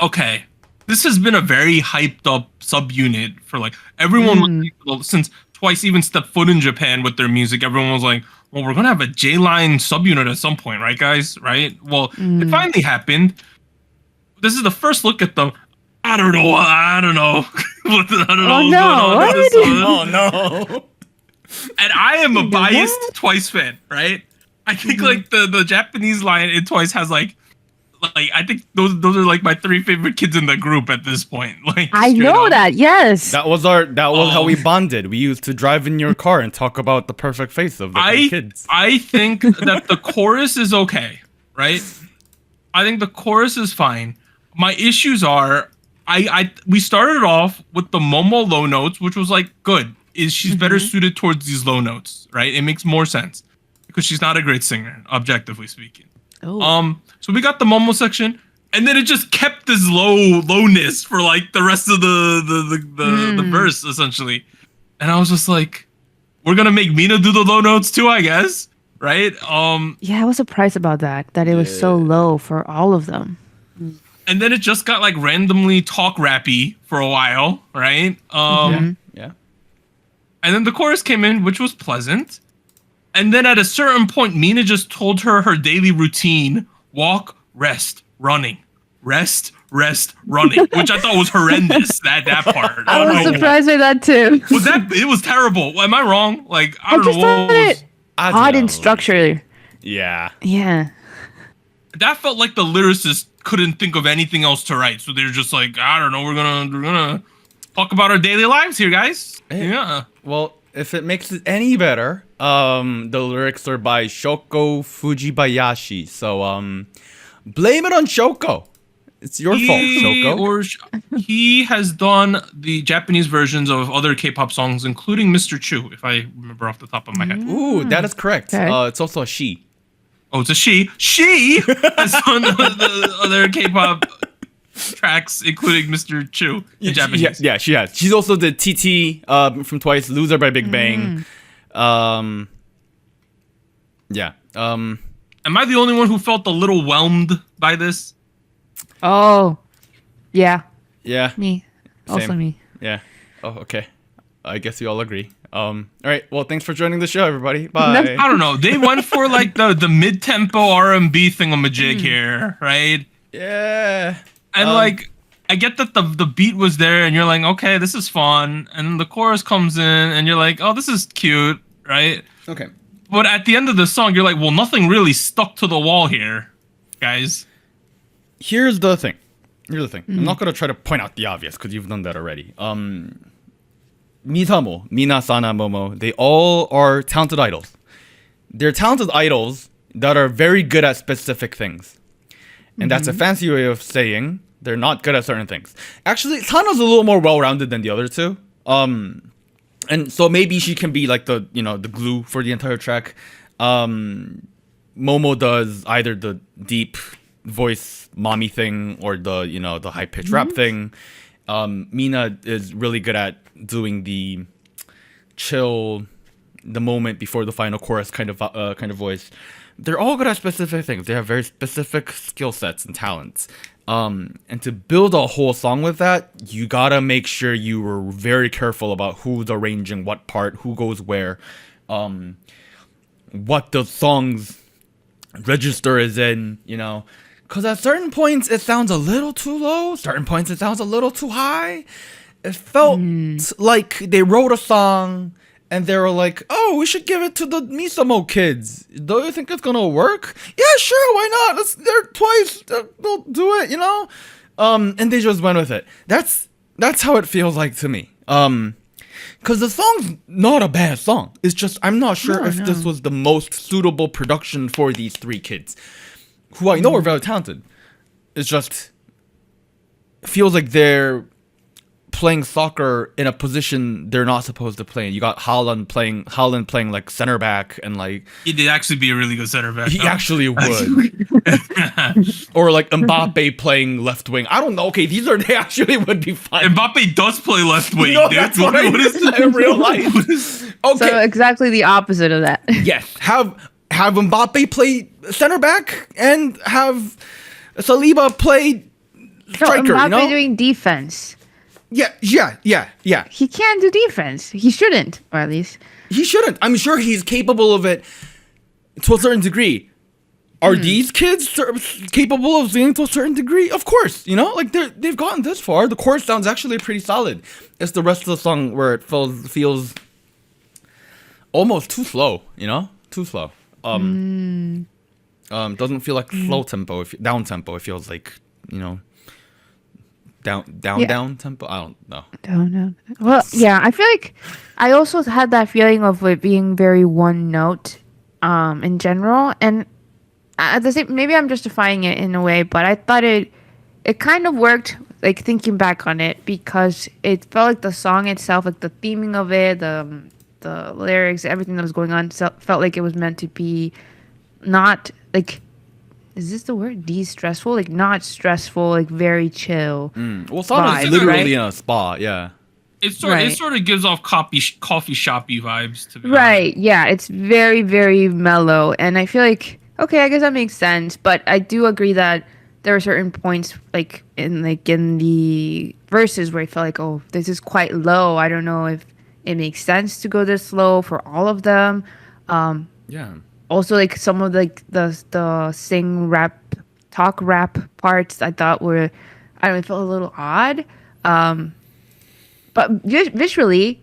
Okay. This has been a very hyped up subunit for like everyone was, since Twice even stepped foot in Japan with their music. Everyone was like, well, we're gonna have a J-Line subunit at some point, right, guys? Right? Well, it finally happened. This is the first look at them. I don't know. I don't know. Oh no. And I am a biased Twice fan, right? I think like the Japanese line in Twice has like I think those are like my 3 favorite kids in the group at this point. Like I know that. Yes. That was how we bonded. We used to drive in your car and talk about the perfect face of the kids. I think that the chorus is okay, right? I think the chorus is fine. My issues are we started off with the Momo low notes, which was like good. She's better suited towards these low notes, right? It makes more sense because she's not a great singer, objectively speaking. Oh. So we got the Momo section, and then it just kept this lowness for like the rest of the verse essentially, and I was just like, we're gonna make Mina do the low notes too, I guess, right? Yeah, I was surprised about that it was so low for all of them. And then it just got like randomly talk rappy for a while, right? Yeah. And then the chorus came in, which was pleasant. And then at a certain point, Mina just told her daily routine: walk, rest, running, rest, running, which I thought was horrendous. that part. I was surprised by that too. It was terrible. Am I wrong? Like I don't just know. thought it odd in structure. Yeah. Yeah. That felt like the lyricist couldn't think of anything else to write, so they're just like, I don't know, we're gonna talk about our daily lives here, guys. Yeah. Well, if it makes it any better, the lyrics are by Shoko Fujibayashi. So blame it on Shoko. It's your fault, Shoko. He has done the Japanese versions of other K-pop songs, including Mr. Chu, if I remember off the top of my head. Ooh, that is correct. Okay. It's also a she. Oh, it's a she. She has done the other K-pop tracks, including Mr. Chu in Japanese. Yeah, she has. She's also the TT from Twice, Loser by Big Bang. Yeah. Am I the only one who felt a little whelmed by this? Oh. Yeah. Yeah. Me. Same. Also me. Yeah. Oh, okay. I guess we all agree. All right. Well, thanks for joining the show, everybody. Bye. I don't know. They went for like the mid-tempo R&B thingamajig here, right? Yeah. And like, I get that the beat was there, and you're like, okay, this is fun. And then the chorus comes in, and you're like, oh, this is cute, right? Okay. But at the end of the song, you're like, well, nothing really stuck to the wall here, guys. Here's the thing. I'm not gonna try to point out the obvious because you've done that already. MiSaMo, Mina, Sana, Momo, they all are talented idols. They're talented idols that are very good at specific things. And that's a fancy way of saying they're not good at certain things. Actually, Sana's a little more well-rounded than the other two. And so maybe she can be like the glue for the entire track. Momo does either the deep voice mommy thing or the high-pitched rap thing. Mina is really good at doing the chill, the moment before the final chorus kind of voice. They're all good at specific things. They have very specific skill sets and talents. And to build a whole song with that, you gotta make sure you were very careful about who's arranging what part, who goes where, what the song's register is in, Because at certain points it sounds a little too low, certain points it sounds a little too high. It felt like they wrote a song and they were like, oh, we should give it to the MiSaMo kids. Do you think it's gonna work? Yeah, sure, why not? They're twice, they'll do it, you know? And they just went with it. That's how it feels like to me. Because the song's not a bad song. It's just, I'm not sure if this was the most suitable production for these three kids, who I know are very talented. It's just, feels like they're playing soccer in a position they're not supposed to play in. You got Haaland playing like center back, and like He'd actually be a really good center back. he actually would. Or like Mbappe playing left wing. I don't know. Okay, they actually would be fine. Mbappe does play left wing, No, dude. that's what I mean in real life. Okay. So exactly the opposite of that. Yes, have Mbappe play center back and have Saliba play striker. No, Mbappe you know? doing defense. Yeah. He can't do defense. He shouldn't, or at least. He shouldn't. I'm sure he's capable of it to a certain degree. Are these kids capable of singing to a certain degree? Of course, you know, like they've gotten this far. The chorus sounds actually pretty solid. It's the rest of the song where it feels almost too slow. You know, too slow. Doesn't feel like slow tempo. Down tempo. It feels like, you know, down tempo. I don't know. Don't. Well, yeah, I feel like I also had that feeling of it being very one note, in general, and at the same, maybe I'm justifying it in a way, but I thought it kind of worked. Like thinking back on it, because it felt like the song itself, like the theming of it, the lyrics, everything that was going on, felt like it was meant to be not like. Is this the word? De-stressful? Like, not stressful, like, very chill. Well, Sona is vibes, literally right? in a spa, yeah. It sort of gives off coffee shoppy vibes, to be Right, yeah. It's very, very mellow. And I feel like, okay, I guess that makes sense. But I do agree that there are certain points, like in the verses, where I felt like, oh, this is quite low. I don't know if it makes sense to go this low for all of them. Yeah. Also, like some of the sing rap, talk rap parts, I thought were, I don't know, it felt a little odd. But visually,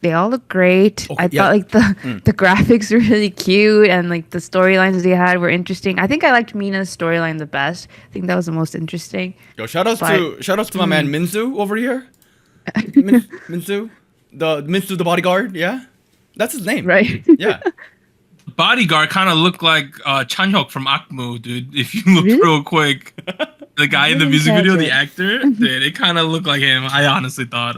they all look great. Okay, I thought like the graphics were really cute, and like the storylines they had were interesting. I think I liked Mina's storyline the best. I think that was the most interesting. Yo, shout outs to my man Minzu over here. Minzu, the bodyguard, yeah, that's his name, Right. Yeah. Bodyguard kind of looked like Chanhyuk from Akmu, dude. If you look Really? real quick, the guy in the Really music video, catch the it. actor, dude, it kind of looked like him. I honestly thought.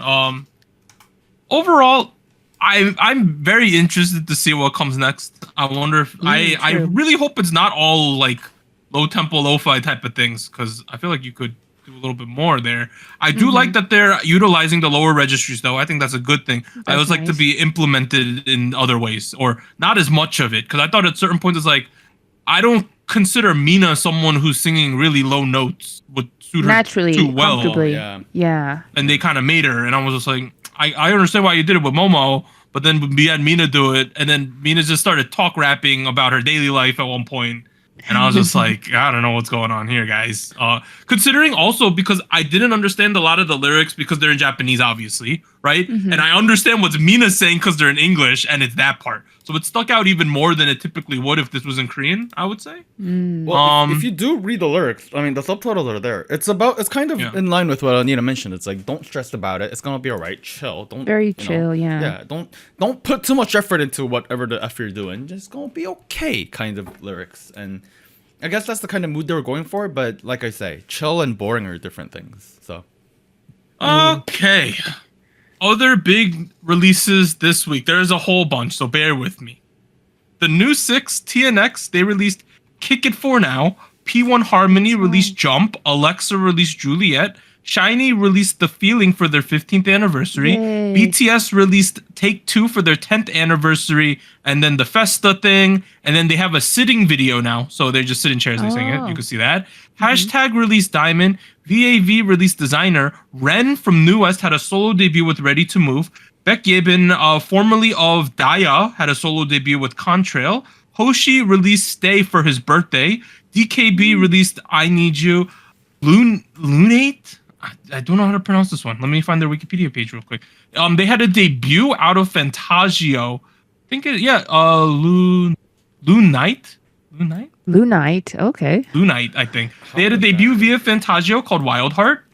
Overall, I'm very interested to see what comes next. I wonder if I true. really hope it's not all like low tempo, lo-fi type of things, because I feel like you could do a little bit more there. I do like that they're utilizing the lower registries, though. I think that's a good thing. I always like to nice. be implemented in other ways, or not as much of it, because I thought at certain points it's like I don't consider Mina someone who's singing really low notes would suit her Naturally, too well, comfortably. Yeah. Yeah. and they kind of made her, and I was just like, I understand why you did it with Momo, but then we had Mina do it, and then Mina just started talk rapping about her daily life at one point. And I was just like, I don't know what's going on here, guys. Considering also because I didn't understand a lot of the lyrics because they're in Japanese, obviously, right? And I understand what Mina's saying because they're in English, and it's that part. So it stuck out even more than it typically would if this was in Korean, I would say. Well, if you do read the lyrics, I mean, the subtitles are there. It's kind of in line with what Anita mentioned. It's like, don't stress about it. It's gonna be alright. Chill. Don't Very chill, yeah. Yeah. Don't put too much effort into whatever the effort you're doing. Just gonna be okay, kind of lyrics. And I guess that's the kind of mood they were going for. But like I say, chill and boring are different things. So. Okay. Other big releases this week. There's a whole bunch, so bear with me. The new 6, TNX, they released Kick It For Now. P1 Harmony released Jump. Alexa released Juliet. SHINee released The Feeling for their 15th anniversary. Yay. BTS released Take 2 for their 10th anniversary. And then the Festa thing. And then they have a sitting video now. So they just sit in chairs and sing it. You can see that. Hashtag released Diamond. VAV released Designer. Ren from New West had a solo debut with Ready to Move. Baek Yebin, formerly of Daya, had a solo debut with Contrail. Hoshi released Stay for his birthday. DKB released I Need You. Lunate? I don't know how to pronounce this one. Let me find their Wikipedia page real quick. They had a debut out of Fantasio. I think Lunite? Lunite? Lunite. Okay. Lunite, I think. They had a debut via Fantasio called Wild Heart.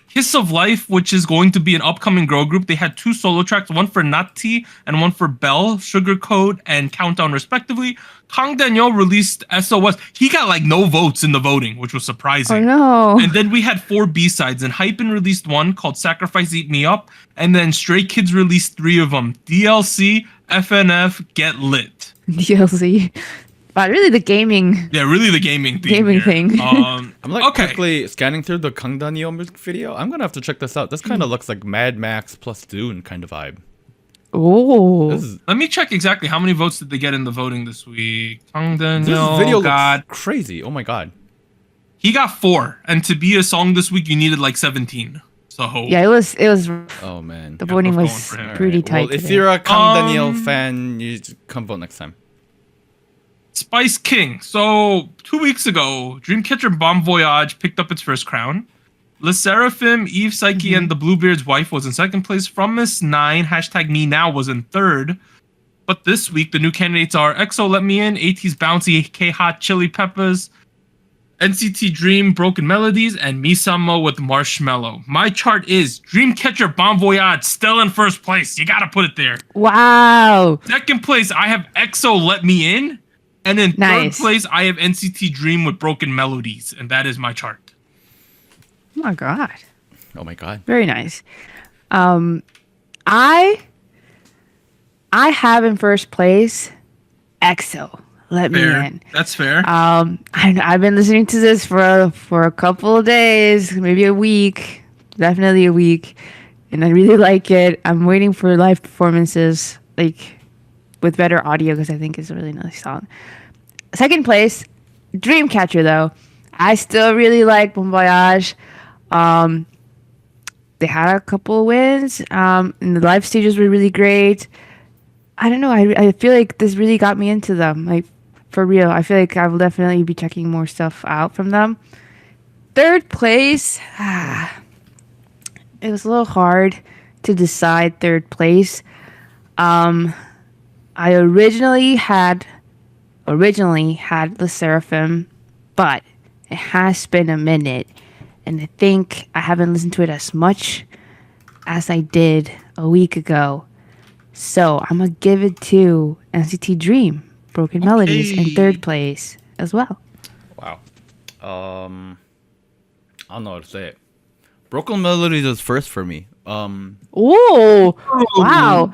Kiss of Life, which is going to be an upcoming girl group. They had 2 solo tracks, one for Nati and one for Belle, Sugarcoat and Countdown respectively. Kang Daniel released SOS. He got like no votes in the voting, which was surprising. Oh no. And then we had 4 B-sides, and Hypen released one called Sacrifice Eat Me Up, and then Stray Kids released 3 of them. DLC, FNF, Get Lit. DLC. But really the gaming. Yeah, really the gaming theme. Gaming thing. I'm like quickly scanning through the Kang Daniel music video. I'm gonna have to check this out. This kind of looks like Mad Max plus Dune kind of vibe. Oh. Let me check exactly how many votes did they get in the voting this week. Kang This Daniel video got looks crazy. Oh my god. he got 4, and to be a song this week, you needed like 17. So Yeah, it was. Oh man. The voting rough was going for him. pretty tight. Well, if today. you're a Kang Daniel fan, you just come vote next time. Spice King. So 2 weeks ago, Dreamcatcher Bon Voyage picked up its first crown. Le Seraphim, Eve Psyche, and the Bluebeard's wife was in second place. From Miss 9, hashtag Me Now was in third. But this week, the new candidates are EXO Let Me In, Ateez Bouncy, K Hot Chili Peppers, NCT Dream, Broken Melodies, and MiSaMo with Marshmallow. My chart is Dreamcatcher Bon Voyage still in first place. You gotta put it there. Wow. Second place, I have EXO Let Me In. And in Nice. third place, I have NCT Dream with Broken Melodies. And that is my chart. Oh my god. Oh my god. Very nice. I have in first place EXO. Let me Fair. in. That's fair. I've been listening to this for a couple of days, maybe a week, definitely a week, and I really like it. I'm waiting for live performances, like with better audio, because I think it's a really nice song. Second place, Dreamcatcher though. I still really like Bon Voyage. They had a couple of wins, and the live stages were really great. I don't know. I feel like this really got me into them. Like, for real. I feel like I will definitely be checking more stuff out from them. Third place. It was a little hard to decide third place. I originally had Le Seraphim, but it has been a minute, and I think I haven't listened to it as much as I did a week ago. So I'm gonna give it to NCT Dream, Broken Melodies, in third place as well. Wow. I don't know how to say it. Broken Melodies is first for me. Oh, wow.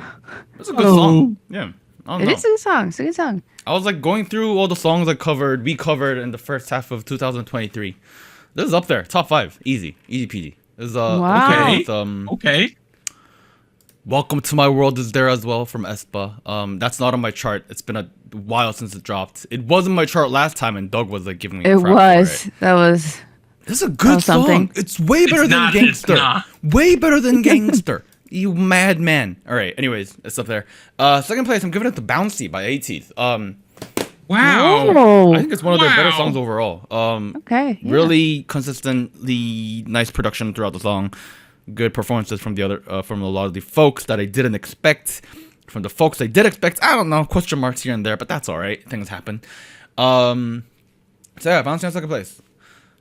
It's a good song. Yeah. I don't It know. is a good song. It's a good song. I was like going through all the songs we covered in the first half of 2023. This is up there, top 5, easy peasy. This is Wow. okay. With, Okay. Welcome to My World is there as well from aespa. That's not on my chart. It's been a while since it dropped. It wasn't my chart last time, and Doug was like giving me. It crap was. For it. That was. This is a good was something. song. It's way better than not, it's Gangster. not. Way better than Gangster. You madman. All right. Anyways, it's up there. Second place, I'm giving it to Bouncy by Ateez. Wow. Oh. I think it's one of their better Wow. songs overall. Okay. Yeah. Really consistently nice production throughout the song. Good performances from from a lot of the folks that I didn't expect. From the folks I did expect, I don't know, question marks here and there, but that's all right. Things happen. So yeah, Bouncy on second place.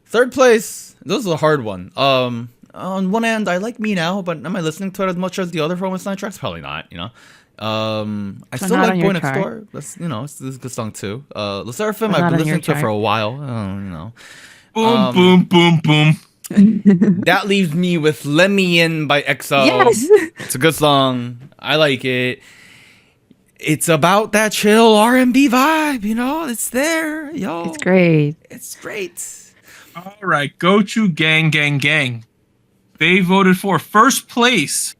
Third place, this is a hard one. On one hand, I like Me Now, but am I listening to it as much as the other From Miss 9 tracks? Probably not. You know. I So still not like on Boy your Next chart. Door. That's it's a good song too. Le Seraphim, So I've not been on your listening to it for chart. a while. You know. Boom, boom, boom, boom. That leaves me with Let Me In by EXO. Yes. It's a good song. I like it. It's about that chill R&B vibe, you know? It's there, yo. It's great. It's great. All right, go to Gang, Gang, Gang. They voted for first place.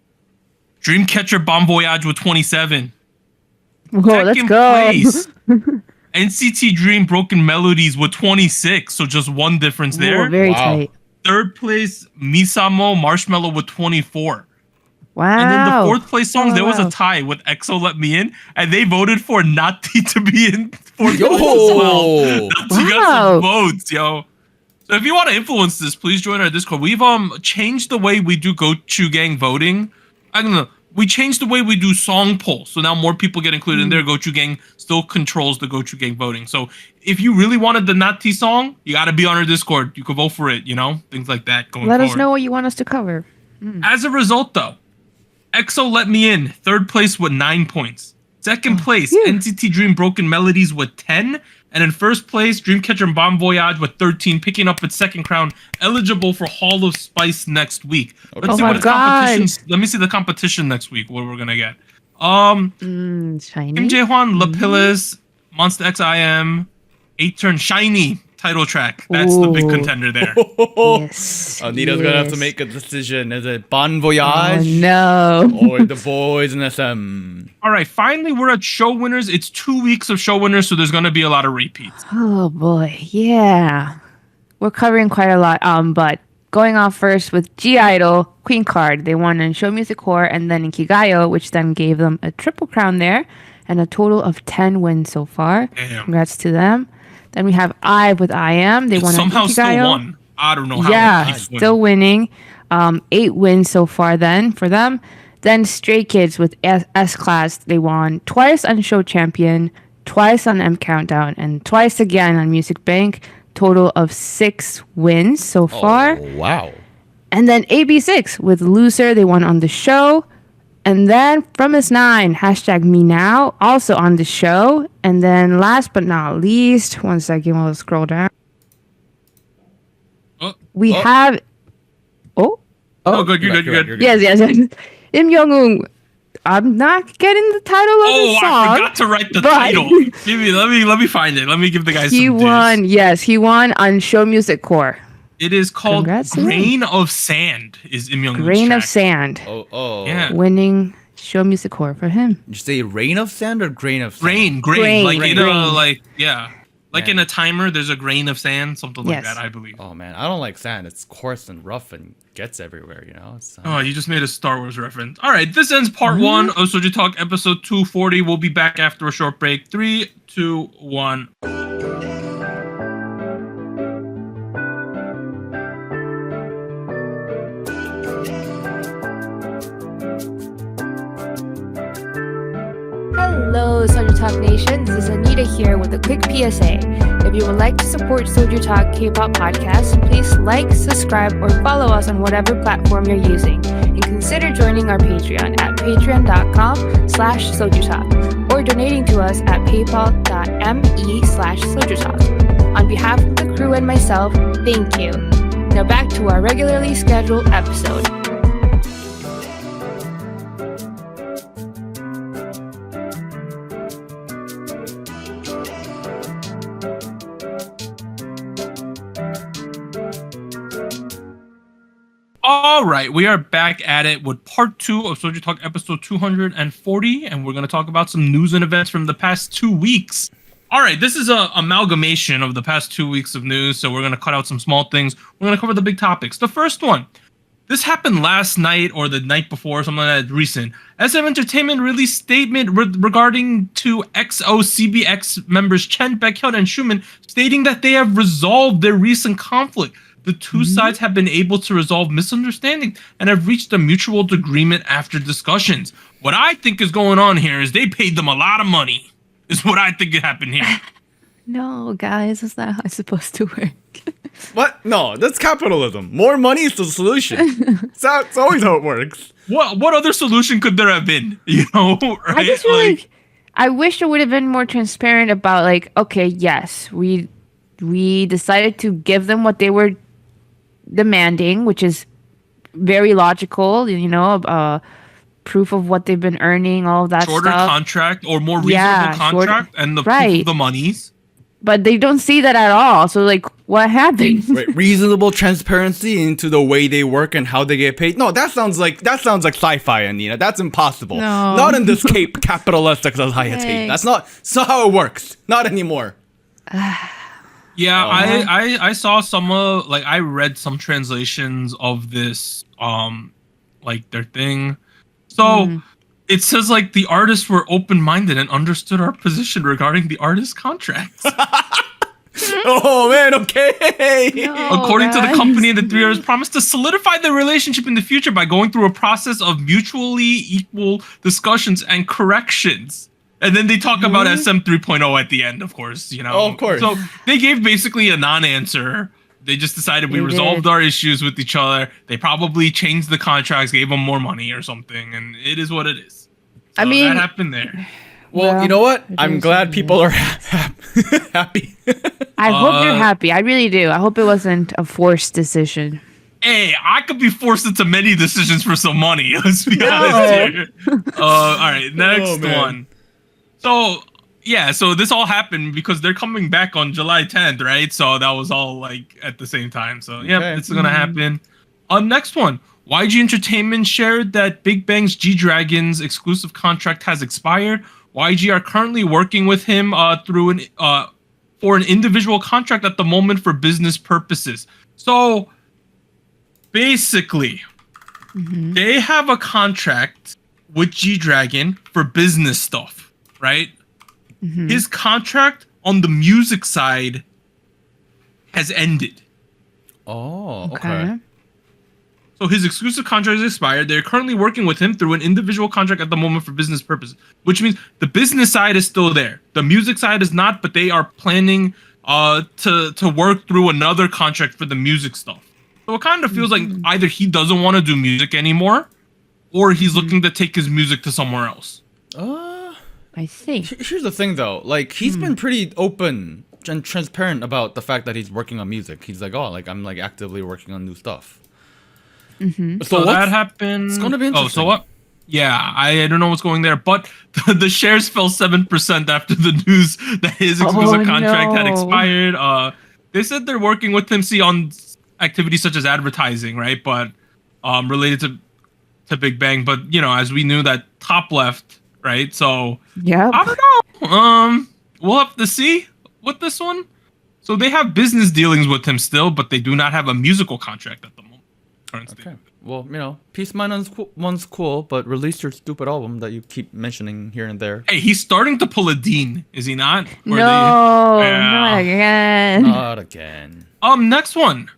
Dreamcatcher Bon Voyage with 27. Whoa, let's Second go. place, NCT Dream Broken Melodies with 26. So just one difference there. Whoa, very Wow. tight. Third place, MiSaMo Marshmallow with 24. Wow. And then the fourth place song, there was wow. a tie with EXO Let Me In, and they voted for Nati to be in fourth Yo! place as well. Nati got Wow. some votes, yo. So if you want to influence this, please join our Discord. We've changed the way we do Gochugang voting. I don't know. We changed the way we do song polls, so now more people get included in there. Gochugang still controls the Gochugang voting. So if you really wanted the Nati song, you got to be on our Discord. You could vote for it, you know, things like that going Let forward. us know what you want us to cover. As a result, though, EXO Let Me In, third place with 9 points. Second place, phew. NCT Dream Broken Melodies with 10. And in first place, Dreamcatcher and Bon Voyage with 13, picking up its second crown, eligible for Hall of Spice next week. Let's Oh see my what its God. competitions. Let me see the competition next week. What we're gonna get. Shiny. Kim Jae-hwan, Lapillis, Monster X IM, 8-turn Shiny title track. That's the big Ooh. contender there. Yes. Anita's gonna have to yes. make a decision. Is it Bon Voyage Oh, no. or the boys in SM? All right, finally we're at show winners. It's 2 weeks of show winners, so there's gonna be a lot of repeats. Oh boy, yeah. We're covering quite a lot. But going off first with G Idol, Queen Card. They won in Show Music Core and then in Kigayo, which then gave them a triple crown there and a total of 10 wins so far. Damn. Congrats to them. Then we have IVE with IM. They It won in somehow still Ikigayo. won. I don't know how. Yeah, it keeps winning. still winning. 8 wins so far then for them. Then Stray Kids with S Class. They won twice on Show Champion, twice on M Countdown, and twice again on Music Bank. Total of 6 wins so far. Oh, wow. And then AB6 with Loser. They won on the show. And then from S9, hashtag me now, also on the show. And then last but not least, one second, we'll scroll down. We have. Oh, Oh, good, you're good. yes. Im Young-un. I'm not getting the title of the Oh, song. I forgot to write the but- title. Let me find it. Let me give the guys He some dues. won. Yes, he won on Show Music Core. It is called Congrats to him. Grain of Sand. Is Im Young Grain of Sand. Oh. Yeah. Winning Show Music Core for him. Did you say rain of sand or grain of sand? Grain, like Grain. in a Grain. like yeah, like Man. in a timer. There's a grain of sand, something like Yes. that, I believe. Oh man, I don't like sand. It's coarse and rough and gets everywhere. You know. It's, Oh, you just made a Star Wars reference. All right, this ends part 1 of Soju Talk episode 240. We'll be back after a short break. 3, 2, 1. Hello, SojuTalk Nation. This is Anita here with a quick PSA. If you would like to support SojuTalk Kpop Podcast, please like, subscribe, or follow us on whatever platform you're using. And consider joining our Patreon at patreon.com/SojuTalk or donating to us at paypal.me/SojuTalk. On behalf of the crew and myself, thank you. Now back to our regularly scheduled episode. All right, we are back at it with part 2 of Soju Talk episode 240, and we're going to talk about some news and events from the past 2 weeks. All right, this is a amalgamation of the past 2 weeks of news, so we're going to cut out some small things. We're going to cover the big topics. The first one, this happened last night or the night before, something like that recent. SM Entertainment released statement regarding to XO-CBX members Chen, Baekhyun, and Schumann, stating that they have resolved their recent conflict. The two sides have been able to resolve misunderstanding and have reached a mutual agreement after discussions. What I think is going on here is they paid them a lot of money, is what I think happened here. No, guys, is that how it's supposed to work? What? No, that's capitalism. More money is the solution. It's always how it works. What other solution could there have been? You know, right? I just feel like I wish it would have been more transparent about like, okay, yes, we decided to give them what they were demanding, which is very logical, you know, proof of what they've been earning, all of that shorter stuff. contract or more reasonable Yeah, contract and the proof right. of the monies. But they don't see that at all. So like, what happened? Right, reasonable transparency into the way they work and how they get paid. No, that sounds like sci-fi, Anina. That's impossible. No. Not in this capitalistic society. Thanks. That's not how it works. Not anymore. Yeah, I saw some I read some translations of this like their thing, So it says like the artists were open-minded and understood our position regarding the artist contracts. Oh man, okay. No. According to the guys. company, the three artists promised to solidify their relationship in the future by going through a process of mutually equal discussions and corrections. And then they talk about SM 3.0 at the end, of course, you know. Oh, of course. So they gave basically a non-answer. They just decided we They resolved did. our issues with each other. They probably changed the contracts, gave them more money or something, and it is what it is. I So mean- that happened there. Well, you know what? it I'm is glad what it people are happy. I hope they're Uh, happy. I really do. I hope it wasn't a forced decision. Hey, I could be forced into many decisions for some money. Let's be honest here. All right, next man. one. So yeah, so this all happened because they're coming back on July 10th, right? So that was all like at the same time. So yeah, Okay. it's gonna happen. Next one. YG Entertainment shared that Big Bang's G-Dragon's exclusive contract has expired. YG are currently working with him for an individual contract at the moment for business purposes. So basically, they have a contract with G-Dragon for business stuff, right? His contract on the music side has ended. Oh, okay. So his exclusive contract is expired. They're currently working with him through an individual contract at the moment for business purposes, which means the business side is still there. The music side is not, but they are planning to work through another contract for the music stuff. So it kind of feels like either he doesn't want to do music anymore, or he's looking to take his music to somewhere else. I see. Here's the thing though, like he's been pretty open and transparent about the fact that he's working on music. He's like, oh, like I'm like actively working on new stuff. So that happened. It's gonna be Oh, interesting. so what? Yeah, I don't know what's going there, but the shares fell 7% after the news that his exclusive contract had no. expired. They said they're working with him, on activities such as advertising, right? But related to Big Bang. But you know, as we knew that Top left, right? So Yeah. I don't know. We'll have to see with this one. So they have business dealings with him still, but they do not have a musical contract at the moment. Current state. Okay. Well, you know, Peace Mine one's cool, but release your stupid album that you keep mentioning here and there. Hey, he's starting to pull a Dean, is he not? No, Where not again. Not again. Next one.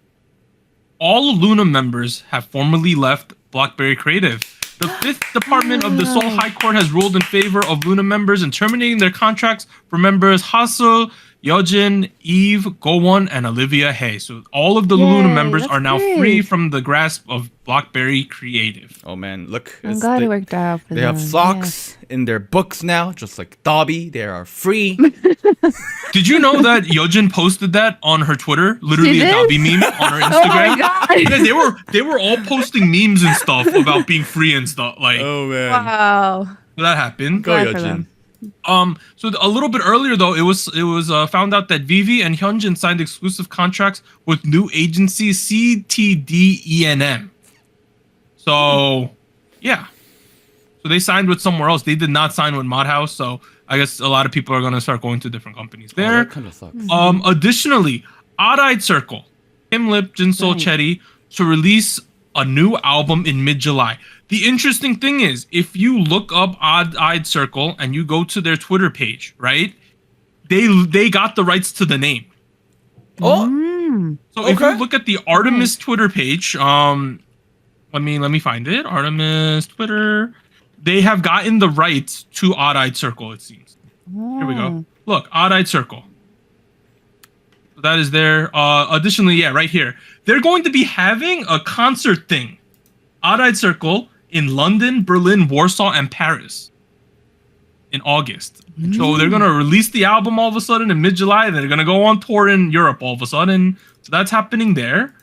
All Luna members have formally left BlackBerry Creative. The Fifth Department of the Seoul High Court has ruled in favor of Luna members and terminating their contracts for members Hasu, Yeojin, Eve, Gowon, and Olivia Hae. So all of the Luna Yay, members that's are now great. free from the grasp of BlackBerry Creative. Oh man, look. I'm it's glad the- it worked out for They them. have socks in their books now, just like Dobby. They are free. Did you know that Yeojin posted that on her Twitter? Literally She a did? Dobby meme on her Oh Instagram. my god. Yeah, they were all posting memes and stuff about being free and stuff. Like Oh man. Wow. that happened. Go Glad for Yeojin. them. So a little bit earlier though, it was found out that Vivi and Hyunjin signed exclusive contracts with new agency CTD-ENM. So, yeah. So they signed with somewhere else. They did not sign with Madhouse. So I guess a lot of people are gonna start going to different companies Oh, there. that kind of sucks. Additionally, Odd-Eyed Circle, Kim Lip, Jinsol Right. Chetty, to release a new album in mid-July. The interesting thing is, if you look up Odd-Eyed Circle and you go to their Twitter page, right? They got the rights to the name. Oh, So if Okay. you look at the Artemis Twitter page, let me find it. Artemis Twitter. They have gotten the rights to Odd-Eyed Circle, it seems. Here we go. Look, Odd-Eyed Circle. So that is there. Additionally, yeah, right here. They're going to be having a concert thing. Odd-Eyed Circle in London, Berlin, Warsaw, and Paris in August. So they're gonna release the album all of a sudden in mid-July. They're gonna go on tour in Europe all of a sudden. So that's happening there.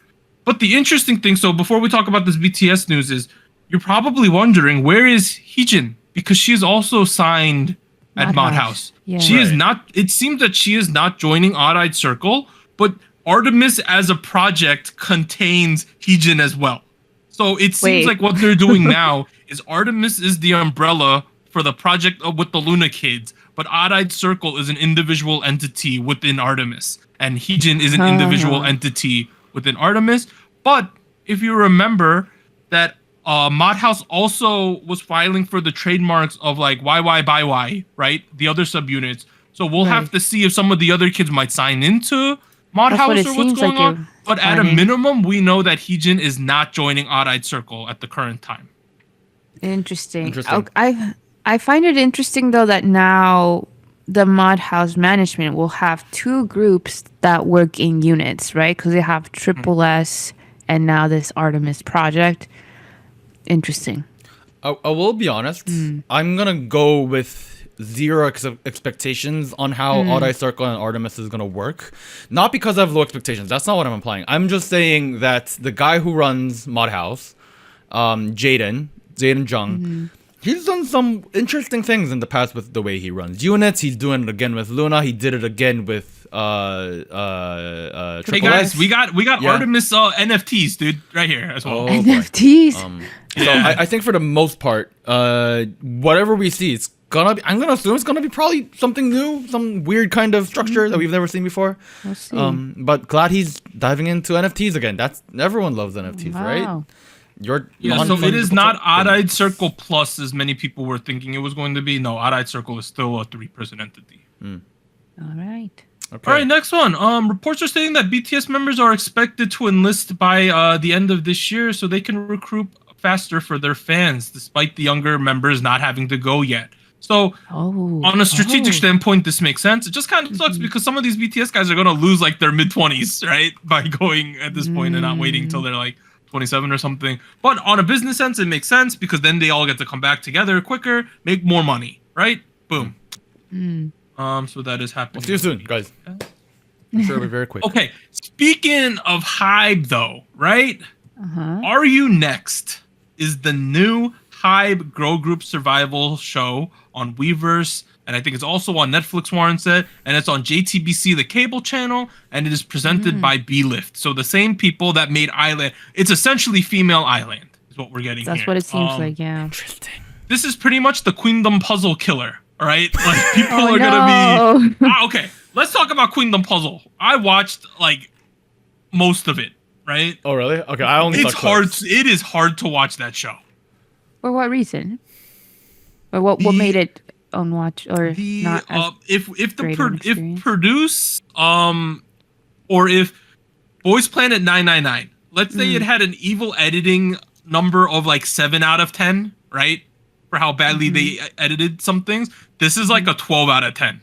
But the interesting thing, so before we talk about this BTS news, is you're probably wondering, where is Heejin? Because she is also signed at Madhouse. Madhouse. Yeah. She is Right. not. It seems that she is not joining Odd-Eyed Circle, but Artemis as a project contains Heejin as well. So it seems Wait. like what they're doing now is Artemis is the umbrella for the project with the Luna kids, but Odd-Eyed Circle is an individual entity within Artemis, and Heejin is an individual entity within Artemis. But if you remember that Mod House also was filing for the trademarks of like YY by Y, right? The other subunits. So we'll have to see if some of the other kids might sign into Mod House or what's going on. But at a minimum, we know that Heejin is not joining Odd Eyed Circle at the current time. Interesting. I find it interesting though that now the Mod House management will have two groups that work in units, right? Because they have Triple S and now this Artemis project. Interesting. I will be honest. I'm gonna go with zero expectations on how Odd Eye Circle and Artemis is gonna work. Not because I have low expectations. That's not what I'm implying. I'm just saying that the guy who runs Mod House, Jaden Jung, he's done some interesting things in the past with the way he runs units. He's doing it again with Luna. He did it again with Hey guys, we got Artemis NFTs, dude, right here as well. NFTs. So I think for the most part, whatever we see, it's gonna be. I'm gonna assume it's gonna be probably something new, some weird kind of structure that we've never seen before. We'll see. But glad he's diving into NFTs again. That's everyone loves NFTs, right? So it is not Odd-Eyed Circle Plus as many people were thinking it was going to be. No, Odd-Eyed Circle is still a 3-person entity. All right. Okay. All right, next one. Reports are stating that BTS members are expected to enlist by the end of this year so they can recruit faster for their fans, despite the younger members not having to go yet. So on a strategic standpoint, this makes sense. It just kind of sucks because some of these BTS guys are going to lose like their mid-20s, right? By going at this point and not waiting until they're like 27 or something. But on a business sense, it makes sense because then they all get to come back together quicker, make more money, right? Boom. So that is happening. We'll see you soon, guys. I'm sure it'll be very quick. Okay, speaking of Hybe though, right? Are You Next is the new Hybe girl group survival show on Weverse, and I think it's also on Netflix, Warren said, and it's on JTBC, the cable channel, and it is presented by B-Lift. So the same people that made Island. It's essentially Female Island is what we're getting. That's here. what it seems like, yeah. Interesting. This is pretty much the Queendom Puzzle killer, all right? Like people are gonna be okay. Let's talk about Queendom Puzzle. I watched like most of it, right? Oh really? Okay, I only. It's hard. It is hard to watch that show. For what reason? Or what made it unwatch or not? If produce or if Boys Planet 999, let's say it had an evil editing number of like 7 out of 10, right? For how badly they edited some things. This is like a 12 out of 10.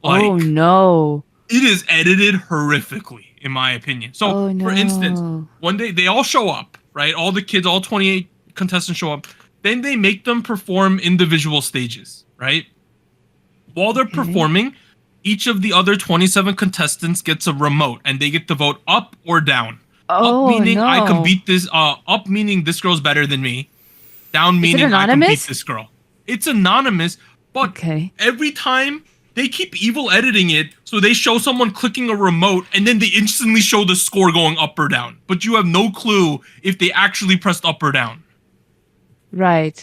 Like, oh no. It is edited horrifically, in my opinion. So, for instance, one day they all show up, right? All the kids, all 28 contestants show up. Then they make them perform individual stages, right? While they're performing, each of the other 27 contestants gets a remote, and they get to vote up or down. Up meaning I can beat this. Up meaning this girl's better than me. Down meaning I can beat this girl. It's anonymous, but every time they keep evil editing it, so they show someone clicking a remote, and then they instantly show the score going up or down. But you have no clue if they actually pressed up or down. Right.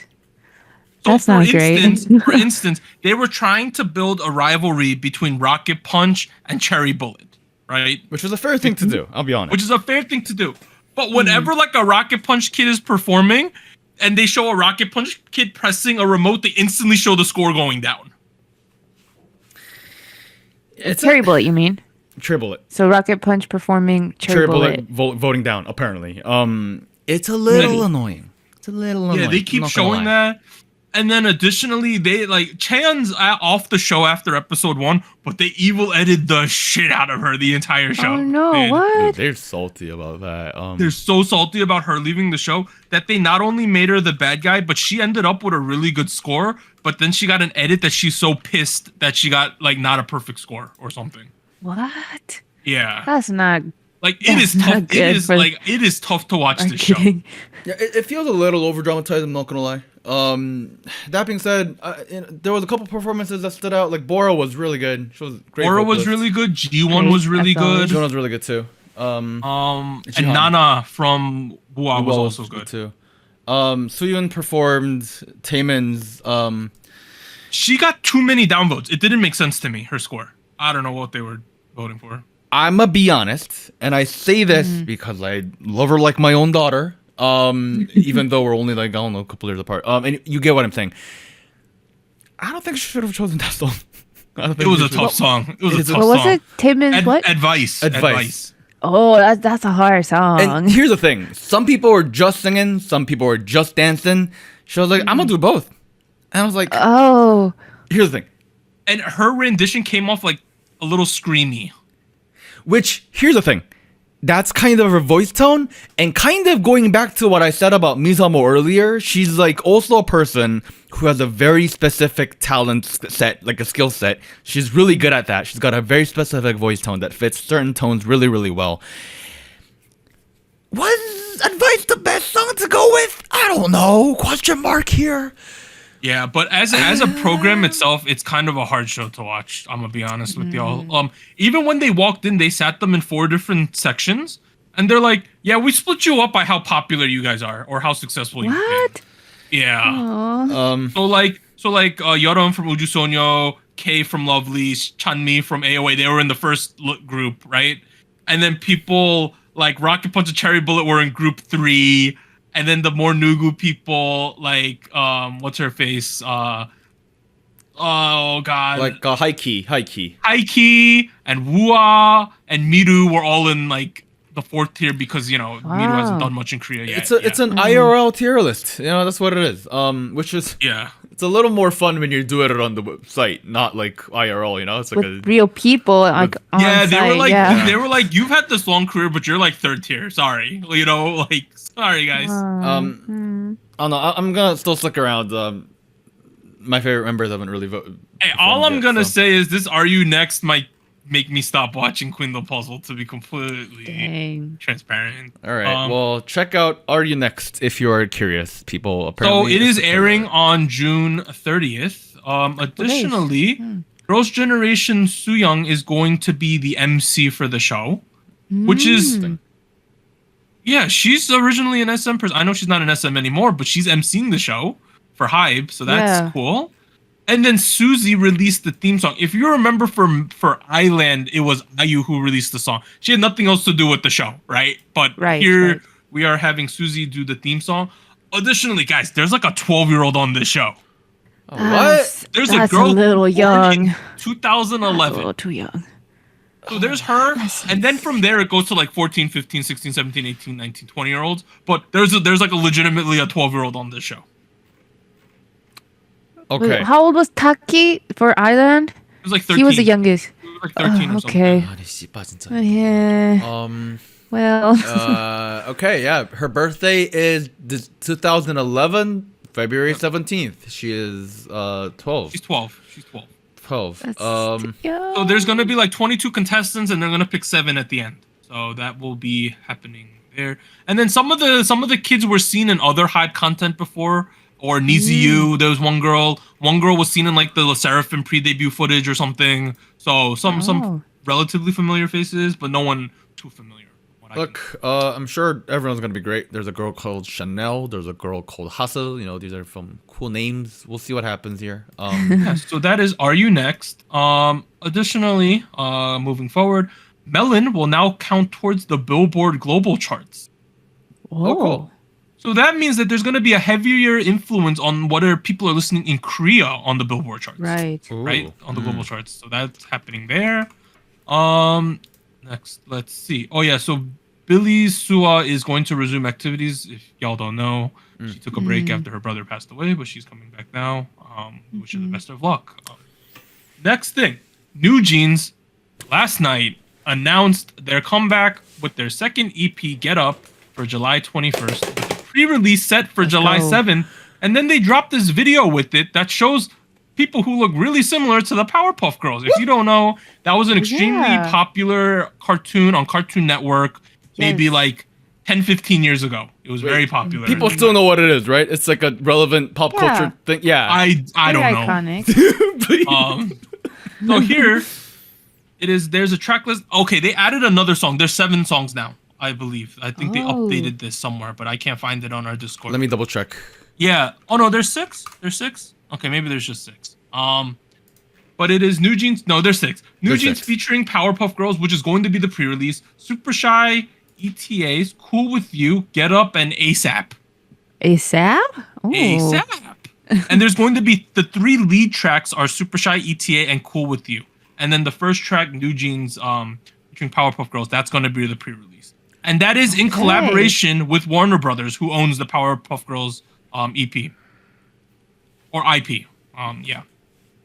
So that's not great. For instance, they were trying to build a rivalry between Rocket Punch and Cherry Bullet, right? Which was a fair thing to do, I'll be honest. Which is a fair thing to do. But whenever like a Rocket Punch kid is performing and they show a Rocket Punch kid pressing a remote, they instantly show the score going down. It's Cherry Bullet, you mean? Cherry Bullet. So Rocket Punch performing Cherry Bullet. Voting down, apparently. It's a little annoying. It's a little annoying. Yeah, they keep showing that. And then additionally, they like Chan's off the show after episode 1, but they evil edited the shit out of her the entire show. Oh no, what? Dude, they're salty about that. They're so salty about her leaving the show that they not only made her the bad guy, but she ended up with a really good score. But then she got an edit that she's so pissed that she got like not a perfect score or something. What? Yeah. That's not. Like it is tough. It is tough to watch this show. Yeah, it feels a little over dramatized. I'm not gonna lie. That being said, there was a couple performances that stood out. Like Bora was really good. She was great. Bora was really good. G1 was really good. G1 was really good too. And Nana from Bua was also good too. Suyun performed. Taemin's. She got too many downvotes. It didn't make sense to me. Her score. I don't know what they were voting for. I'ma be honest, and I say this because I love her like my own daughter. Even though we're only like, I don't know, a couple years apart. And you get what I'm saying. I don't think she should have chosen that song. I don't think It was she a should- tough song. It was a tough What was song. it? Timmons what? Advice. Oh, that's a hard song. And here's the thing: some people were just singing, some people were just dancing. She was like, "I'm gonna do both," and I was like, Oh, "Here's the thing." And her rendition came off like a little screamy. Which here's the thing: that's kind of her voice tone, and kind of going back to what I said about MiSaMo earlier. She's like also a person who has a very specific talent set, like a skill set. She's really good at that. She's got a very specific voice tone that fits certain tones really, really well. Was Advice the best song to go with? I don't know. Question mark here. Yeah, but as a program itself, it's kind of a hard show to watch. I'm gonna be honest with y'all. Even when they walked in, they sat them in 4 different sections, and they're like, "Yeah, we split you up by how popular you guys are or how successful you've been." what? Yeah. Aw. So like Yeon from Uju Sonyo, K from Lovely, Chanmi from AOA, they were in the first group, right? And then people like Rocket Punch and Cherry Bullet were in group 3, and then the more Nugu people like what's her face? Oh god. Like high key. Aiki and Wua and Miru were all in like the 4th tier because Miru hasn't Wow. done much in Korea yet. It's an IRL tier list. That's what it is. Which is yeah. it's a little more fun when you're doing it on the site, not like IRL. It's like With real people, like on Yeah, they were site, like, yeah. they were like, you've had this long career, but you're like 3rd tier. Sorry, like, sorry guys. I don't know. I'm gonna still stick around. My favorite members haven't really voted. Hey, all I'm gonna say is this: Are You Next might make me stop watching Queen the Puzzle. To be completely Dang. transparent. All right. Well, check out Are You Next if you are curious, people. So Apparently, it is it's airing on June 30th. Additionally, Girls' Generation Sooyoung is going to be the MC for the show, which is. Yeah, she's originally an SM person. I know she's not an SM anymore, but she's emceeing the show for Hybe, so that's Yeah. cool. And then Suzy released the theme song. If you remember for Island, it was IU who released the song. She had nothing else to do with the show, right? But here Right. we are having Suzy do the theme song. Additionally, guys, there's like a 12-year-old on this show. what? There's That's a girl little born young. in 2011. A little too young. So there's her, and then from there it goes to like 14, 15, 16, 17, 18, 19, 20-year-olds. But there's like legitimately a 12-year-old on this show. Okay. Wait, how old was Taki for Island? It was like 13. He was the youngest. He was like 13 or something. Okay. Yeah. Well. Okay. Yeah. Her birthday is 2011, February 17th. She is 12. She's 12. She's 12. 12. That's too young. So there's gonna be like 22 contestants, and they're gonna pick 7 at the end. So that will be happening there. And then some of the kids were seen in other Hype content before, or Niziu. There was one girl. One girl was seen in like the Le Seraphim pre-debut footage or something. So some relatively familiar faces, but no one too familiar. from what I can- Look, I'm sure everyone's gonna be great. There's a girl called Chanel. There's a girl called Hustle. These are from cool names. We'll see what happens here. Yeah, so that is Are You Next? Additionally, moving forward, Melon will now count towards the Billboard Global charts. Oh, cool. So that means that there's going to be a heavier influence on whether people are listening in Korea on the Billboard charts. Right. Right? Ooh. On the global charts. So that's happening there. Next, let's see. Oh yeah, so Billy Sua is going to resume activities. If y'all don't know, she took a break after her brother passed away, but she's coming back now. Wish her the best of luck. Next thing, New Jeans last night announced their comeback with their second EP, Get Up, for July 21st, with a pre-release set for July go. 7th, and then they dropped this video with it that shows people who look really similar to the Powerpuff Girls. If you don't know, that was an extremely Yeah. popular cartoon on Cartoon Network, maybe Yes. like 10, 15 years ago. It was very popular. People still know what it is, right? It's like a relevant pop Yeah. culture thing. Yeah. I Very don't know. iconic. So here it is. There's a track list. Okay, they added another song. There's 7 songs now, I believe. I think they Oh. updated this somewhere, but I can't find it on our Discord. Let me double check. Yeah. Oh no, there's 6. There's 6. Okay, maybe there's just 6. But it is New Jeans. No, there's 6. New There's Jeans 6. featuring Powerpuff Girls, which is going to be the pre-release. Super Shy, ETAs, Cool With You, Get Up, and ASAP. ASAP? Ooh. ASAP. And there's going to be the 3 lead tracks are Super Shy, ETA, and Cool With You. And then the first track, New Jeans, featuring Powerpuff Girls, that's going to be the pre-release. And that is in collaboration with Warner Brothers, who owns the Powerpuff Girls EP. Or IP. Yeah.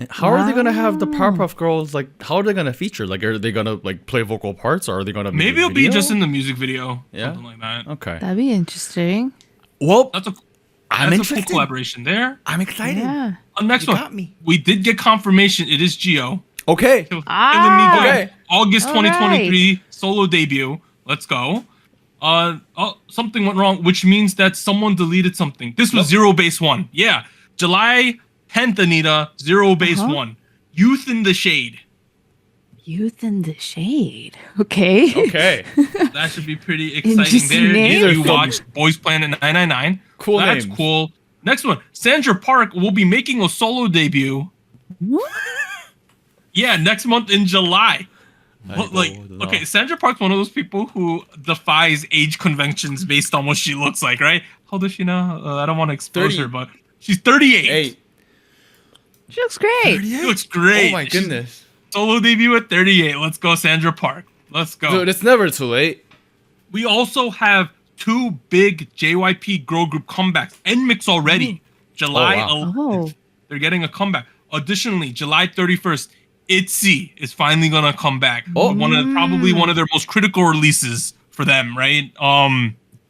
How are they gonna have the Powerpuff Girls? Like, how are they gonna feature? Like, are they gonna like play vocal parts, or are they gonna? Maybe it'll be just in the music video. Yeah. Something like that. Okay. That'd be interesting. Well, That's a I'm that's a cool interested. collaboration there. I'm excited. Yeah. Next You one. got me. We did get confirmation. It is Gio. Okay. Ah. Okay. August All 2023 solo debut. Let's go. Something went wrong, which means that someone deleted something. This was Zero Base 1. Yeah. July 10th, Anita, Zero Base 1. Youth in the Shade. Youth in the Shade. Okay. Okay. That should be pretty exciting Interesting there. name. Either you watched Boys Planet 999. Cool That's names. cool. Next one. Sandra Park will be making a solo debut. What? Yeah, next month in July. I Like, go with okay, the- Sandra Park's one of those people who defies age conventions based on what she looks like, right? How old is she now? I don't want to expose 30. her, but she's 38. Hey. She looks great. She looks great. Oh my She's- goodness. Solo debut at 38. Let's go, Sandra Park. Let's go. Dude, it's never too late. We also have 2 big JYP girl group comebacks. NMIX already. July wow. 11th. They're getting a comeback. Additionally, July 31st, ITZY is finally gonna come back. Oh. Probably one of their most critical releases for them, right?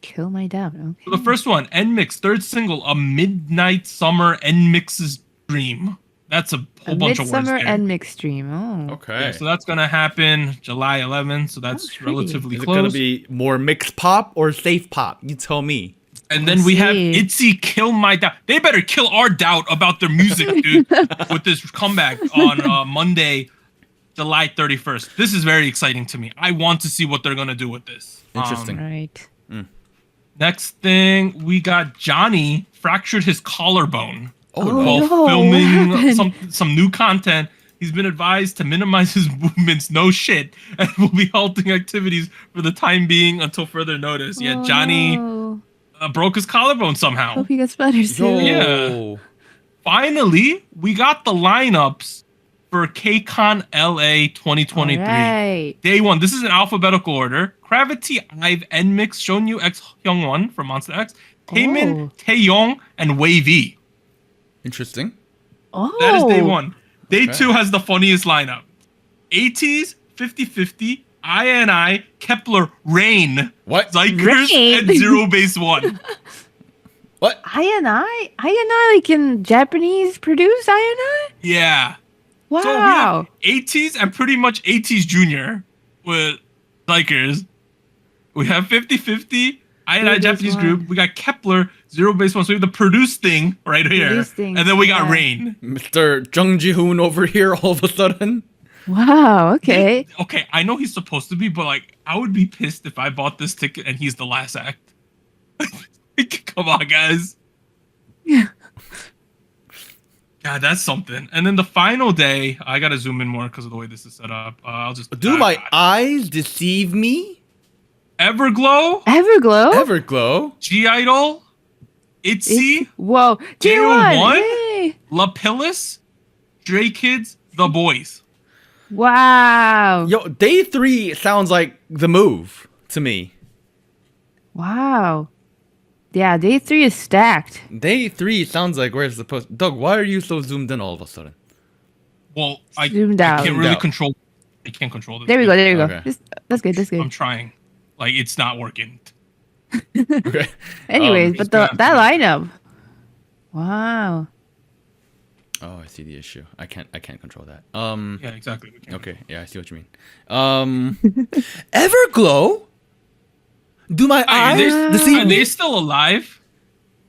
Kill my doubt. Okay. So the first one, NMIX, third single, A Midnight Summer NMIX's Dream. That's a whole bunch of words Midsummer there. and Mixed Dream. Oh. Okay. Yeah, so that's gonna happen July 11th. So that's pretty. relatively Is it close. gonna be more mixed pop or safe pop? You tell me. And then we have see. ITZY Kill My Doubt. They better kill our doubt about their music, dude, with this comeback on Monday, July 31st. This is very exciting to me. I want to see what they're going to do with this. Interesting. Right. Next thing, we got Johnny fractured his collarbone Oh, Oh, no. while no, what filming happened? some new content. He's been advised to minimize his movements, no shit, and will be halting activities for the time being until further notice. Yeah, Oh, Johnny no. broke his collarbone somehow. Hope he gets better Yo. soon. Yeah. Finally, we got the lineups for KCON LA 2023. Right. Day 1. This is in alphabetical order. Gravity, IVE, NMIX, Shonyu X Hyungwon from Monster X, Taemin, Oh. Taeyong, and Wavy. Interesting. Oh. That is day 1. Day Okay. 2 has the funniest lineup. Ateez, 50-50, I, Kepler, Rain, What? Zykers, Rain? and Zero Base 1. What? I like in Japanese produced I. Yeah. Wow. So we have Ateez and pretty much Ateez Jr. with Zykers. We have 50-50, I Zero Base Japanese One. group. We got Kepler, Zero Base 1. So we have the produced thing right here. Produced thing, And then we got yeah. Rain. Mr. Jung Ji-hoon over here all of a sudden. Wow. Okay. Okay, I know he's supposed to be, but like, I would be pissed if I bought this ticket and he's the last act. Come on, guys. Yeah. God, that's something. And then the final day, I gotta zoom in more because of the way this is set up. I'll just Do my God. eyes deceive me? Everglow, Everglow. Everglow? G Idol, ITZY, Whoa. J1? J1. Yay. Lapillis, Stray Kids, The Boys. Wow. Yo, day 3 sounds like the move to me. Wow. Yeah, day 3 is stacked. Day 3 sounds like where it's supposed. Doug, why are you so zoomed in all of a sudden? Well, I Zoomed can't out. really Zoomed out. control. I can't control this. There we go. There we Okay. go. That's good. That's I'm good. trying. Like, it's not working. Okay. Anyways, but it's that lineup. Wow. Oh, I see the issue. I can't control that. Yeah, exactly. We can't. Okay, yeah, I see what you mean. Everglow? Do my Are eyes they, deceive are me? they still alive?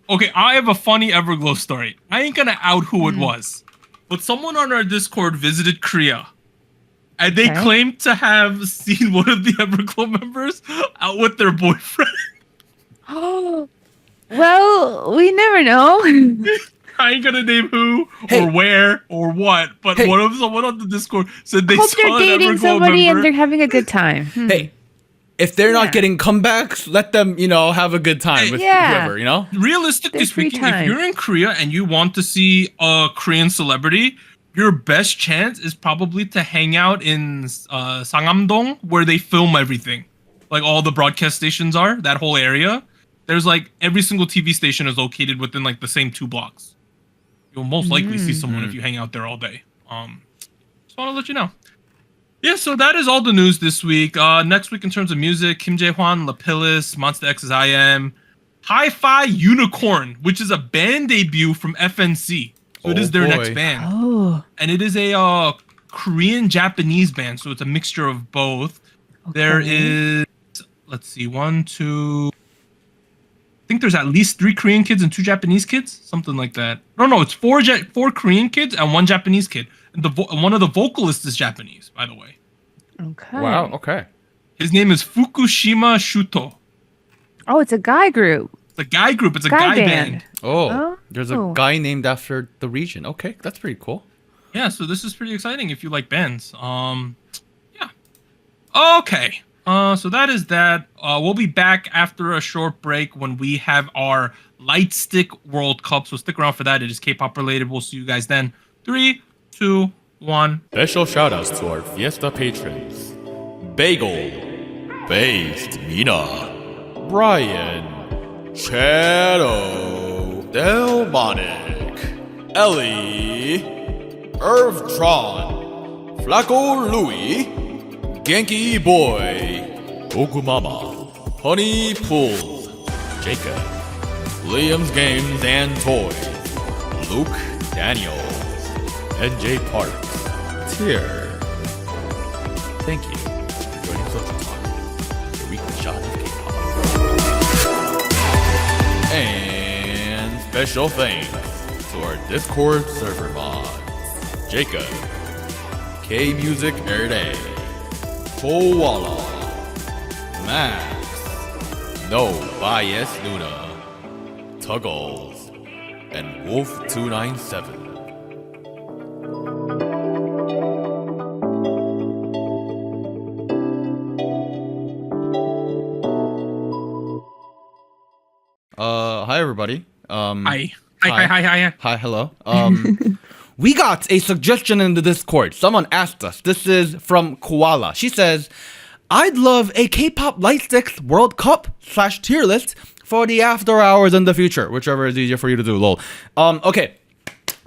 Okay, I have a funny Everglow story. I ain't gonna out who it was, but someone on our Discord visited Korea, and they Okay. claimed to have seen one of the Everglow members out with their boyfriend. Oh. Well, we never know. I ain't gonna name who Hey. or where or what, but Hey. someone on the Discord said they Hope saw they're an dating Everglow somebody member. and they're having a good time. Hey, if they're Yeah. not getting comebacks, let them, have a good time with Yeah. whoever, Realistically There's free speaking, if time. you're in Korea and you want to see a Korean celebrity, your best chance is probably to hang out in Sangam-dong, where they film everything. Like all the broadcast stations are, that whole area. There's like every single TV station is located within like the same 2 blocks. You'll most likely see someone if you hang out there all day. Just want to let you know. Yeah, so that is all the news this week. Next week in terms of music, Kim Jae-hwan, Lapillis, Monsta X's I Am, Hi-Fi Unicorn, which is a band debut from FNC. So it Oh, is their boy. next band. Oh. And it is a Korean-Japanese band, so it's a mixture of both. There is, let's see, 1, 2... I think there's at least 3 Korean kids and 2 Japanese kids, something like that. No, it's 4 Korean kids and 1 Japanese kid. And one of the vocalists is Japanese, by the way. Okay. Wow. Okay. His name is Fukushima Shuto. Oh, it's a guy group. It's a guy group. It's a Guy guy band. band. Oh, there's a Oh. guy named after the region. Okay, that's pretty cool. Yeah, so this is pretty exciting if you like bands. Yeah. Okay. So that is that. We'll be back after a short break when we have our Lightstick World Cup. So stick around for that. It is K-pop related. We'll see you guys then. 3, 2, 1. Special shoutouts to our Fiesta patrons: Bagel, Based, Mina, Brian, Shadow, Delmonic, Ellie, Irvtron, Flacco Louie, Genki Boy, Ogumama, Honey Pool, Jacob, Liam's Games and Toys, Luke Daniels, NJ Parks, Tier. Thank you for joining SojuTalk, the weekly shot of K-pop. And special thanks to our Discord server mods: Jacob, K Music Erday, Koala, Max, No Bias Luna, Tuggles, and Wolf297. Hi everybody. Hi. Hi. Hi. Hi, hello. We got a suggestion in the Discord. Someone asked us. This is from Koala. She says, I'd love a K-pop Lightsticks World Cup / tier list for the after hours in the future. Whichever is easier for you to do, lol. Okay.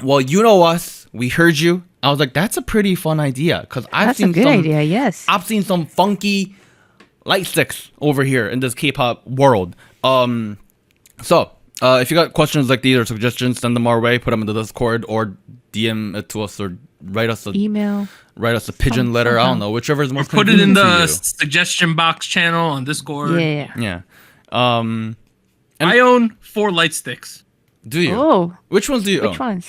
Well, you know us. We heard you. I was like, that's a pretty fun idea. Because That's a good idea, yes. I've seen some funky Lightsticks over here in this K-pop world. So, if you got questions like these or suggestions, send them our way. Put them in the Discord or DM it to us or write us a Email. pigeon letter. I don't know, whichever is most Put it in convenient the to suggestion box channel on Discord. Yeah. you. Yeah. I own 4 light sticks. Do you? Oh, Which ones do you which own? ones?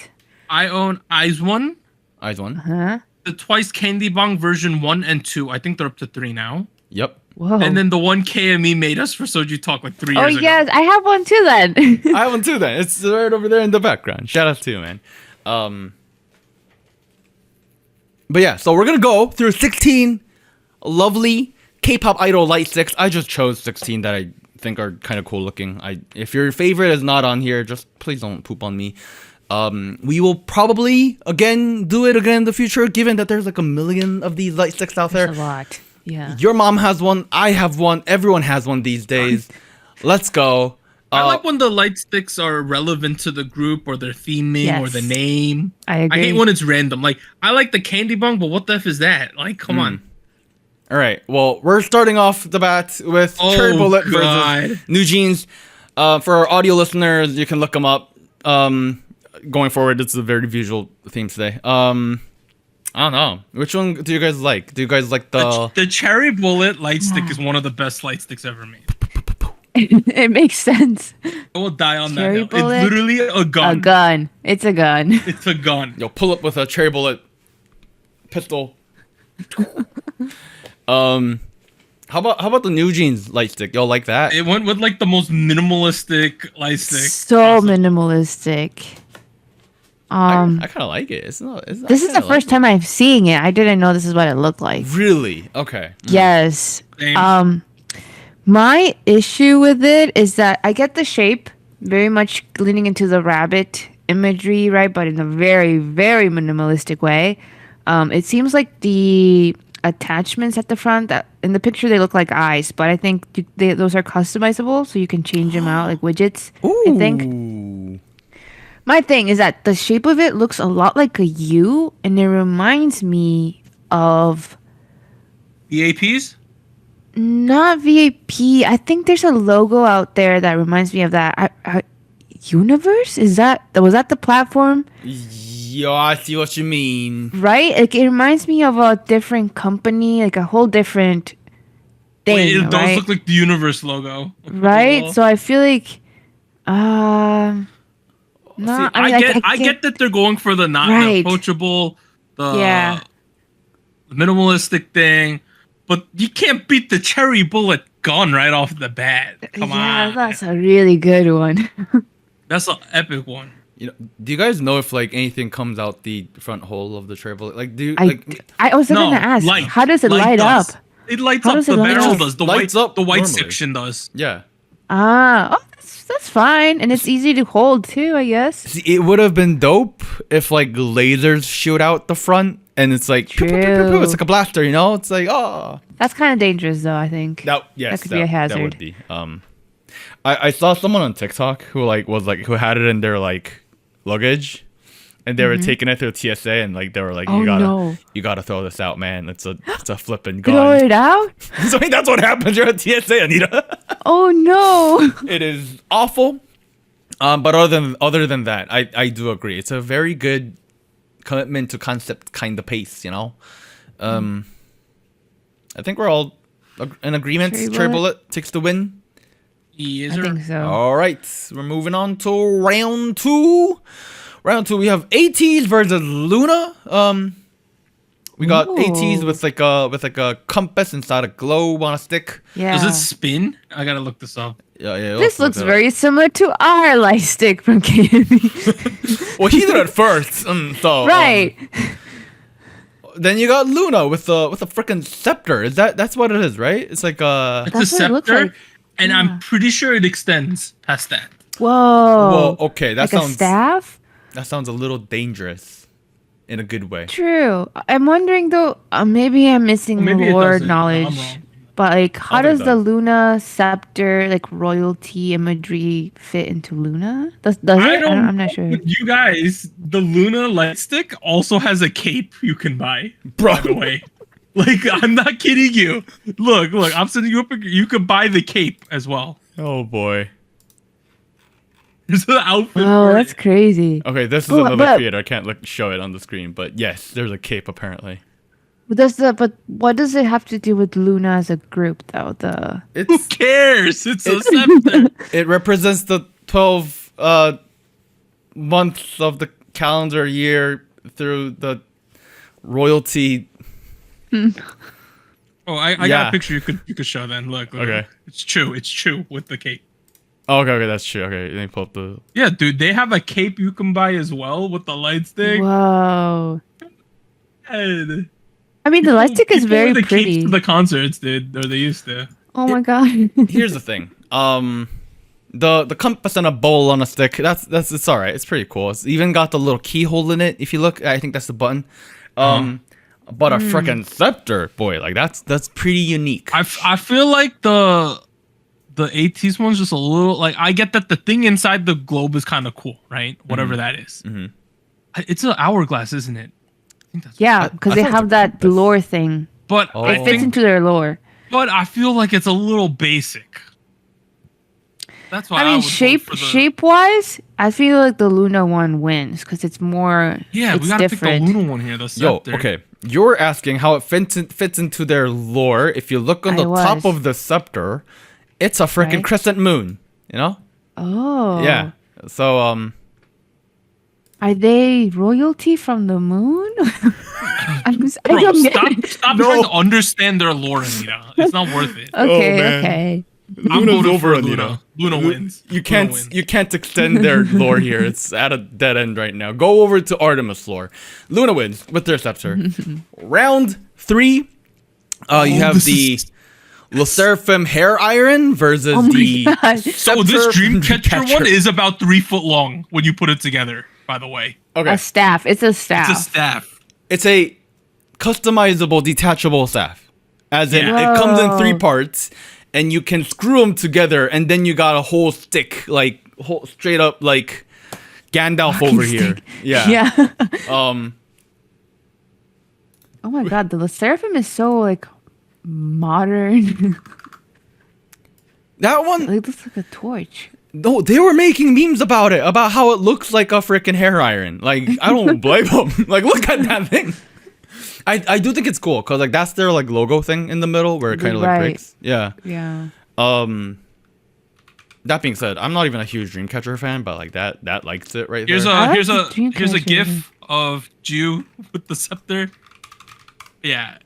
I own Eyes 1, Eyes one. Huh? the Twice Candy Bong version 1 and 2. I think they're up to 3 now. Yep. Whoa. And then the one KME made us for Soju Talk like 3 oh, years ago. yes. I have one too then. I have one too then. It's right over there in the background. Shout out to you, man. But yeah, so we're gonna go through 16 lovely K-pop idol light sticks. I just chose 16 that I think are kind of cool looking. If your favorite is not on here, just please don't poop on me. We will probably do it again in the future, given that there's like a million of these light sticks out there. There's a lot. Yeah. Your mom has one. I have one. Everyone has one these days. Let's go. I like when the light sticks are relevant to the group or their theming or the Yes. name. I agree. I hate when it's random. Like, I like the candy bong, but what the F is that? Like, come on. All right. Well, we're starting off the bat with Oh, Cherry Bullet God. versus New Jeans. For our audio listeners, you can look them up. Going forward, it's a very visual theme today. I don't know. Which one do you guys like? Do you guys like The Cherry Bullet light stick is one of the best light sticks ever made. It makes sense. I will die on Cherry that hill. Bullet? It's literally a gun. A gun. It's a gun. It's a gun. Yo, pull up with a Cherry Bullet pistol. How about the New Jeans light stick? Y'all like that? It went with like the most minimalistic light stick. So minimalistic. I kind of like it. This This is the first time I'm seeing it. I didn't know this is what it looked like. Really? Okay. Yes. Same. My issue with it is that I get the shape very much leaning into the rabbit imagery, right? But in a very, very minimalistic way. It seems like the attachments at the front that in the picture they look like eyes, but I think those are customizable, so you can change them out like widgets. I think. Ooh. My thing is that the shape of it looks a lot like a U, and it reminds me of The APs? not VAP. I think there's a logo out there that reminds me of that. Universe? Was that the platform? Yeah, I see what you mean. Right? Like it reminds me of a different company, like a whole different thing. Wait, it does right? look like the Universe logo. Right? So I feel like no, See, I mean, I get that they're going for the not Right. the approachable, the Yeah. minimalistic thing, but you can't beat the cherry bullet gun right off the bat. Come yeah, on, that's a really good one. that's an epic one. You know, do you guys know if like anything comes out the front hole of the travel? Like, do you, like I was No, gonna ask, light. how does it light up? does. It lights How up. does The it light barrel up? does. The Lights white, up the white normally. section does. yeah? That's fine, and it's easy to hold too, I guess. See, it would have been dope if like lasers shoot out the front and it's like pew, pew, pew, pew, pew. True. It's like a blaster, you know? It's like That's kind of dangerous, though. I think yes, that could be a hazard. That would be. I saw someone on TikTok who who had it in their like luggage, and they were taking it through TSA, and like they were like, Mm-hmm. Oh, you gotta throw this out, man. It's a flipping Throw gun. it out? So I mean, that's what happens. You're at TSA, Anita. Oh no! It is awful. But other than that, I do agree. It's a very good commitment to concept kind of pace, you know. I think we're all in agreement. Cherry Cherry Bullet? Bullet takes the win. Yes, I sir. think so. All right, we're moving on to round two. Round two, we have Ateez versus Luna. We got Ooh. Ateez with like a compass inside a globe on a stick. Yeah. Does it spin? I gotta look this up. Yeah. This looks very similar to our light stick from KMB. Well. He did it first, so Right. Then you got Luna with a freaking scepter. That's what it is, right? It's like It's That's a what it looks scepter, like. and Yeah. I'm pretty sure it extends past that. Whoa. well, okay, that like a sounds staff? that sounds a little dangerous in a good way. True. I'm wondering though, maybe I'm missing Maybe it lore doesn't. I'm knowledge. wrong. But like, how Probably does the does. Luna scepter, like royalty imagery, fit into Luna? Does it? I'm not sure. You guys, the Luna light stick also has a cape you can buy. Bro. By the way, like I'm not kidding you. Look, I'm sending you a picture. You can buy the cape as well. Oh boy. There's an outfit. Oh, for that's it. crazy. Okay, this is Well, another but- creator. I can't show it on the screen, but yes, there's a cape apparently. But what does it have to do with Luna as a group though? Who It's cares? It's a scepter. it represents the 12 months of the calendar year through the royalty. Oh, I got Yeah. a picture you could show then. Look. Okay. It's true with the cape. Oh, okay, that's true. Okay, let me pull up the. Yeah, dude, they have a cape you can buy as well with the light stick. Whoa. And I mean, the light stick is people very wear the capes pretty. to the concerts, dude, or they used to. Oh my god. Here's the thing. The compass and a bowl on a stick. That's it's all right. It's pretty cool. It's even got the little keyhole in it. If you look, I think that's the button. But a freaking scepter, boy, like that's pretty unique. I feel like the Ateez one's just a little like I get that the thing inside the globe is kind of cool, right? Whatever that is. It's an hourglass, isn't it? I think that's Yeah, I because they thought it was have a that compass. lore thing. But Oh. I It fits think, into their lore. but I feel like it's a little basic. That's why I mean, would vote for the- shape wise, I feel like the Luna one wins because it's more. Yeah, it's we gotta different. pick the Luna one here. The Yo, scepter. okay. You're asking how it fits into their lore. If you look on I the top was. of the scepter, it's a freaking Right. crescent moon. You know? Oh. Yeah. So Are they royalty from the moon? I Bro, don't get stop it. trying to understand their lore, Anita. It's not worth it. Okay, man. okay. I'm Luna's voting over, for Luna. Anita. Luna wins. you Luna wins. can't extend their lore here. It's at a dead end right now. Go over to Artemis lore. Luna wins with their scepter. Round 3. You have this the is- Le Seraphim hair iron versus Oh my the God. So this Dreamcatcher one is about 3 foot long when you put it together. By the way, okay. A staff. It's a staff. it's a staff. It's a customizable detachable staff, as in Yeah. it comes in Whoa. 3 parts, and you can screw them together, and then you got a whole stick, like whole, straight up like Gandalf over here. Yeah. Yeah. Um. Oh my God, the Seraphim is so like modern. That one. It looks like a torch. No, they were making memes about it, about how it looks like a freaking hair iron. Like, I don't blame them. Like, look at that thing. I do think it's cool because like that's their like logo thing in the middle where it kind of like Right. breaks. Yeah. Yeah. That being said, I'm not even a huge Dreamcatcher fan, but like that likes it right Here's there. I like here's the a here's a Dreamcatcher. gif of Jew with the scepter. Yeah,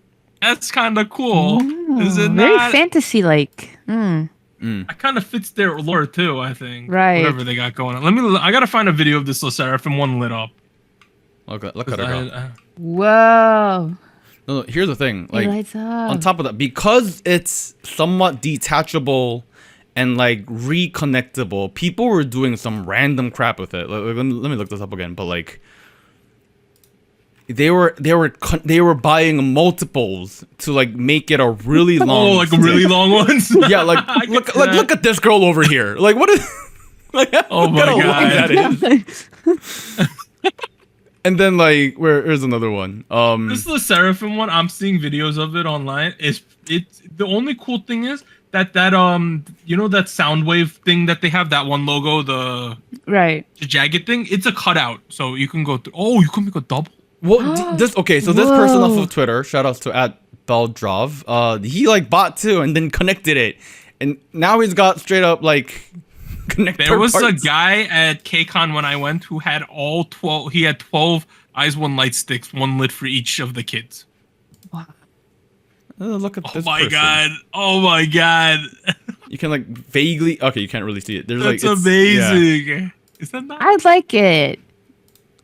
that's kind of cool. Is it Very not? fantasy like. It kind of fits their lore too. I think. Right. Whatever they got going on. I gotta find a video of this Seraphim one lit up. Look at her go. Whoa. No, here's the thing. It Like lights up. on top of that, because it's somewhat detachable and like reconnectable, people were doing some random crap with it. Let me look this up again. But like, they were buying multiples to like make it a really long. Oh, like really long ones. Yeah, like I can look see like that. look at this girl over here. Like what is like Oh what my kind of God. line that is? And then like here's another one. This is the Seraphim one. I'm seeing videos of it online. It's the only cool thing is that you know that sound wave thing that they have, that one logo, the Right. jagged thing. It's a cutout, so you can go through. Oh, you can make a double. Well, this okay. So this person off Whoa. of Twitter, shout outs to @Beldrov. He like bought 2 and then connected it, and now he's got straight up like connector There was parts. a guy at KCON when I went who had all 12. He had 12 Eyes One Light sticks, one lit for each of the kids. Look at Oh this. my person. god! Oh my god! You can like vaguely. Okay, you can't really see it. There's That's like it's- yeah. amazing. Is that not? I like it.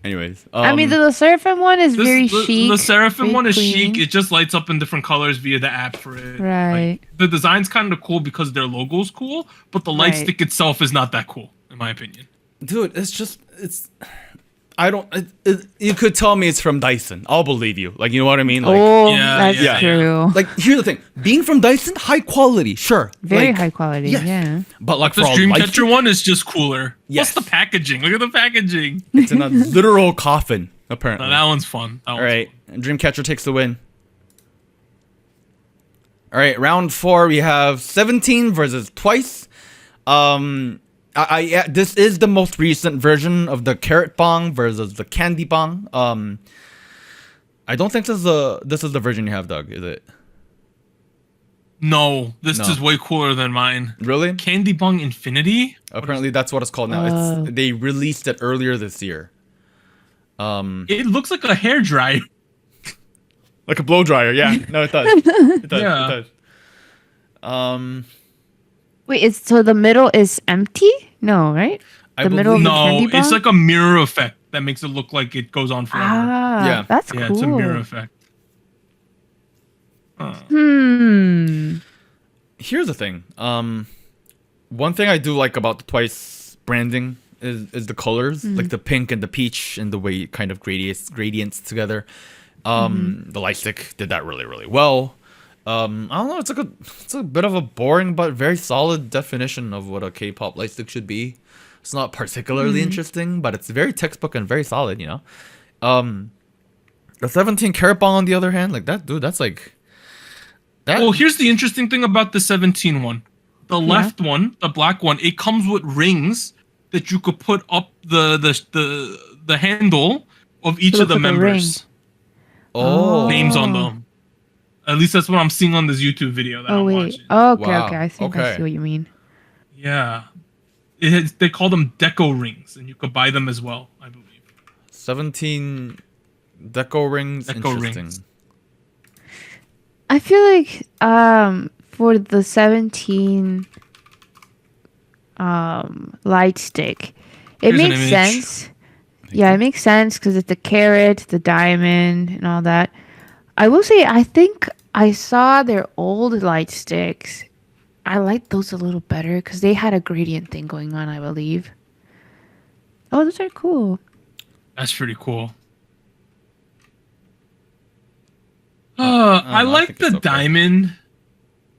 Anyways, I mean, the Seraphim one is very chic. The Seraphim very one is clean. chic. It just lights up in different colors via the app for it. Right. Like, the design's kind of cool because their logo's cool, but the light Right. stick itself is not that cool, in my opinion. dude, it's. I don't. You could tell me it's from Dyson. I'll believe you. Like, you know what I mean? Like, Oh, Yeah, that's yeah, true. like here's the thing. Being from Dyson, high quality, sure. Very like, high quality. yes. Yeah. But like for This a light Dreamcatcher stick, one is just cooler. Yes. What's the packaging? Look at the packaging. it's in a literal coffin, apparently. No, that one's fun. That All one's right, Dreamcatcher takes the win. All right, round 4 we have 17 versus Twice. Yeah, this is the most recent version of the carrot bong versus the candy bong. I don't think this is the version you have, Doug. Is it? No, this No. is way cooler than mine. Really? Candy Bong Infinity? Apparently, that's what it's called now. Oh. They released it earlier this year. It looks like a hair dryer. Like a blow dryer. Yeah. No, it does. It does. Yeah. It does. Wait, so the middle is empty? No, right? I The middle of believe- the No, candy it's bar? like a mirror effect that makes it look like it goes on forever. Ah, Yeah. that's Yeah, cool. it's a mirror effect. Here's the thing. One thing I do like about the Twice branding is the colors, like the pink and the peach, and the way it kind of gradients together. The light stick did that really, really well. I don't know. It's a bit of a boring but very solid definition of what a K-pop light stick should be. It's not particularly interesting, but it's very textbook and very solid. You know. The 17 carat ball, on the other hand, like that, dude. That's like. That, Well, here's the interesting thing about the 17 one. The left one, the black one, it comes with rings that you could put up the handle of each So of the look like a members. oh. Names on them. At least that's what I'm seeing on this YouTube video that Oh I'm wait. watching. Oh, okay, Wow. okay. I think I Okay. see what you mean. Yeah. They call them deco rings, and you could buy them as well, I believe. 17 deco rings. Deco Interesting. rings. I feel like for the 17 light stick, it Here's an makes image. sense. Yeah, it makes sense because it's the carrot, the diamond, and all that. I will say, I think I saw their old light sticks. I liked those a little better because they had a gradient thing going on, I believe. Oh, those are cool. That's pretty cool. I like the diamond.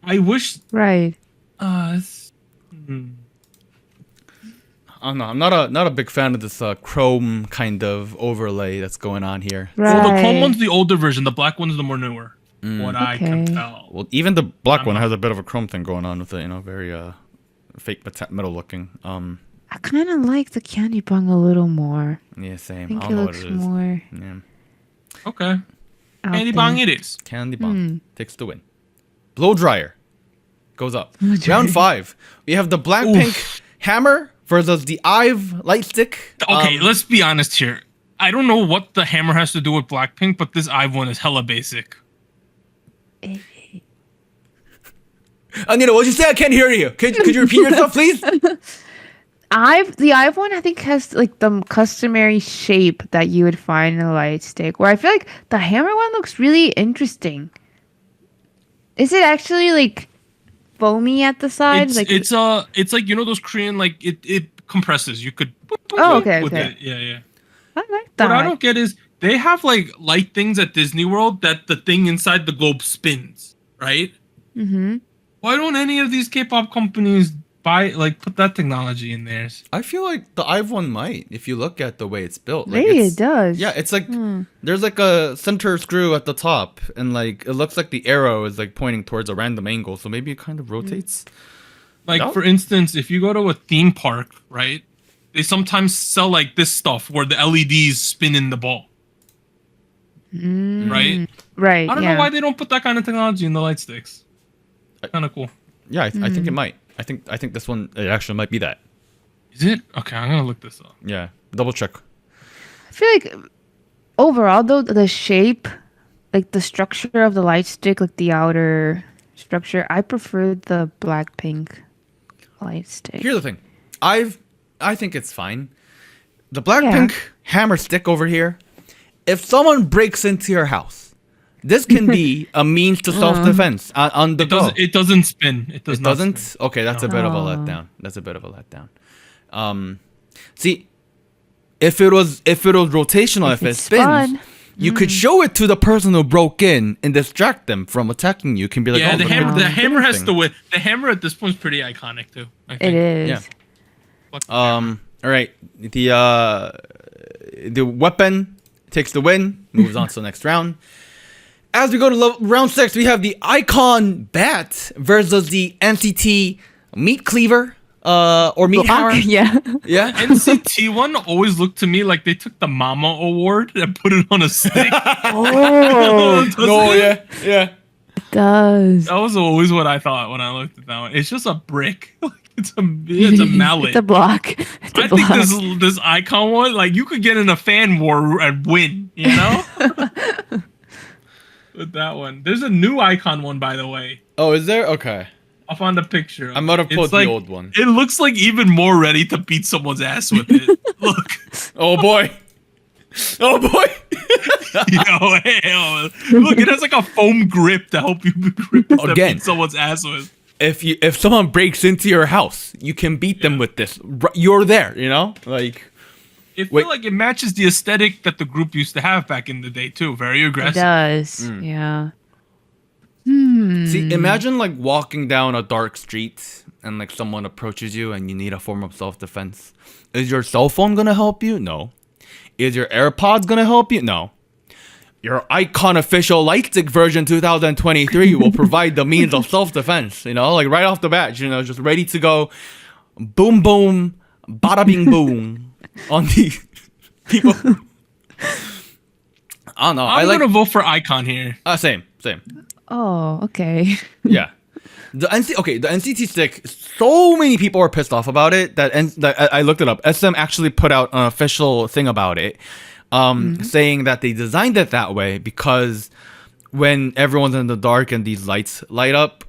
I wish. Right. It's, I don't know. I'm not a big fan of this chrome kind of overlay that's going on here. Right. Well, the chrome one's the older version. The black one's the more newer. What I can Okay. tell. Well, even the black one has a bit of a chrome thing going on with it. Very fake metal looking. I kind of like the candy bong a little more. Yeah, I same. think I it don't know what looks it is. more Yeah. Okay. out Candy there. bong it is. Candy bomb takes the win. Blow dryer goes up. Round 5. We have the Blackpink hammer versus the IVE light stick. Okay, let's be honest here. I don't know what the hammer has to do with Blackpink, but this IVE one is hella basic. Anita, what'd you say? I can't hear you. Could you repeat yourself, please? The IVE one I think has like the customary shape that you would find in a light stick. Where I feel like the hammer one looks really interesting. Is it actually like foamy at the sides? It's like those Korean like it compresses. You could Oh, okay, with okay. it. Yeah. I like that. What I don't get is they have like light things at Disney World that the thing inside the globe spins, right? Mm-hmm. Why don't any of these K-pop companies put that technology in theirs? I feel like the IVE one might, if you look at the way it's built. Like Maybe it's, it does. Yeah, it's like there's like a center screw at the top, and like it looks like the arrow is like pointing towards a random angle, so maybe it kind of rotates. Like No? for instance, if you go to a theme park, right? They sometimes sell like this stuff where the LEDs spin in the ball. Right? Right. I don't yeah. know why they don't put that kind of technology in the light sticks. Kind of cool. Yeah, I think it might. I think this one it actually might be that. Is it? Okay, I'm gonna look this up. Yeah, double check. I feel like overall though the shape, like the structure of the light stick, like the outer structure, I prefer the Blackpink light stick. Here's the thing, I think it's fine. The Blackpink hammer stick over here. If someone breaks into your house, this can be a means to self-defense on the go. It doesn't spin. It It not doesn't? spin. Okay, that's a bit of a Oh. letdown. That's a bit of a letdown. See, if it was rotational, if it it's spins, spun. you could show it to the person who broke in and distract them from attacking you. You can be like, Yeah, oh, the look at hammer. this The hammer has thing. to win. The hammer at this point is pretty iconic too. I It think. is. Yeah. Fuck the hammer. All right. The weapon takes the win. Moves on to the next round. As we go to round 6, we have the Icon Bat versus the NCT Meat Cleaver or Meat Hammer. Yeah. Yeah. NCT one always looked to me like they took the Mama Award and put it on a stick. Oh, Doesn't No, it? yeah. it does. That was always what I thought when I looked at that one. It's just a brick. It's a mallet. It's a block. It's a I think block. this icon one, like you could get in a fan war and win, you know? With that one. There's a new icon one, by the way. Oh, is there? Okay. I'll find a picture. I might have pulled It's like- the old one. It looks like even more ready to beat someone's ass with it. Look. Oh boy. Oh boy. Look, it has like a foam grip to help you grip it to Again. beat someone's ass with. If someone breaks into your house, you can beat them with this. You're there, you know? Like It Wait. feel like it matches the aesthetic that the group used to have back in the day too. Very It aggressive. does. Yeah. See, imagine like walking down a dark street and like someone approaches you and you need a form of self-defense. Is your cell phone gonna help you? No. Is your AirPods gonna help you? No. Your Icon official Lightstick version 2023 will provide the means of self-defense, you know, like right off the bat, you know, just ready to go boom boom, bada bing boom on the people. I don't know. I'm gonna vote for Icon here. Same. Oh, okay. Yeah. The NCT stick. So many people are pissed off about it that I looked it up. SM actually put out an official thing about it, saying that they designed it that way because when everyone's in the dark and these lights light up,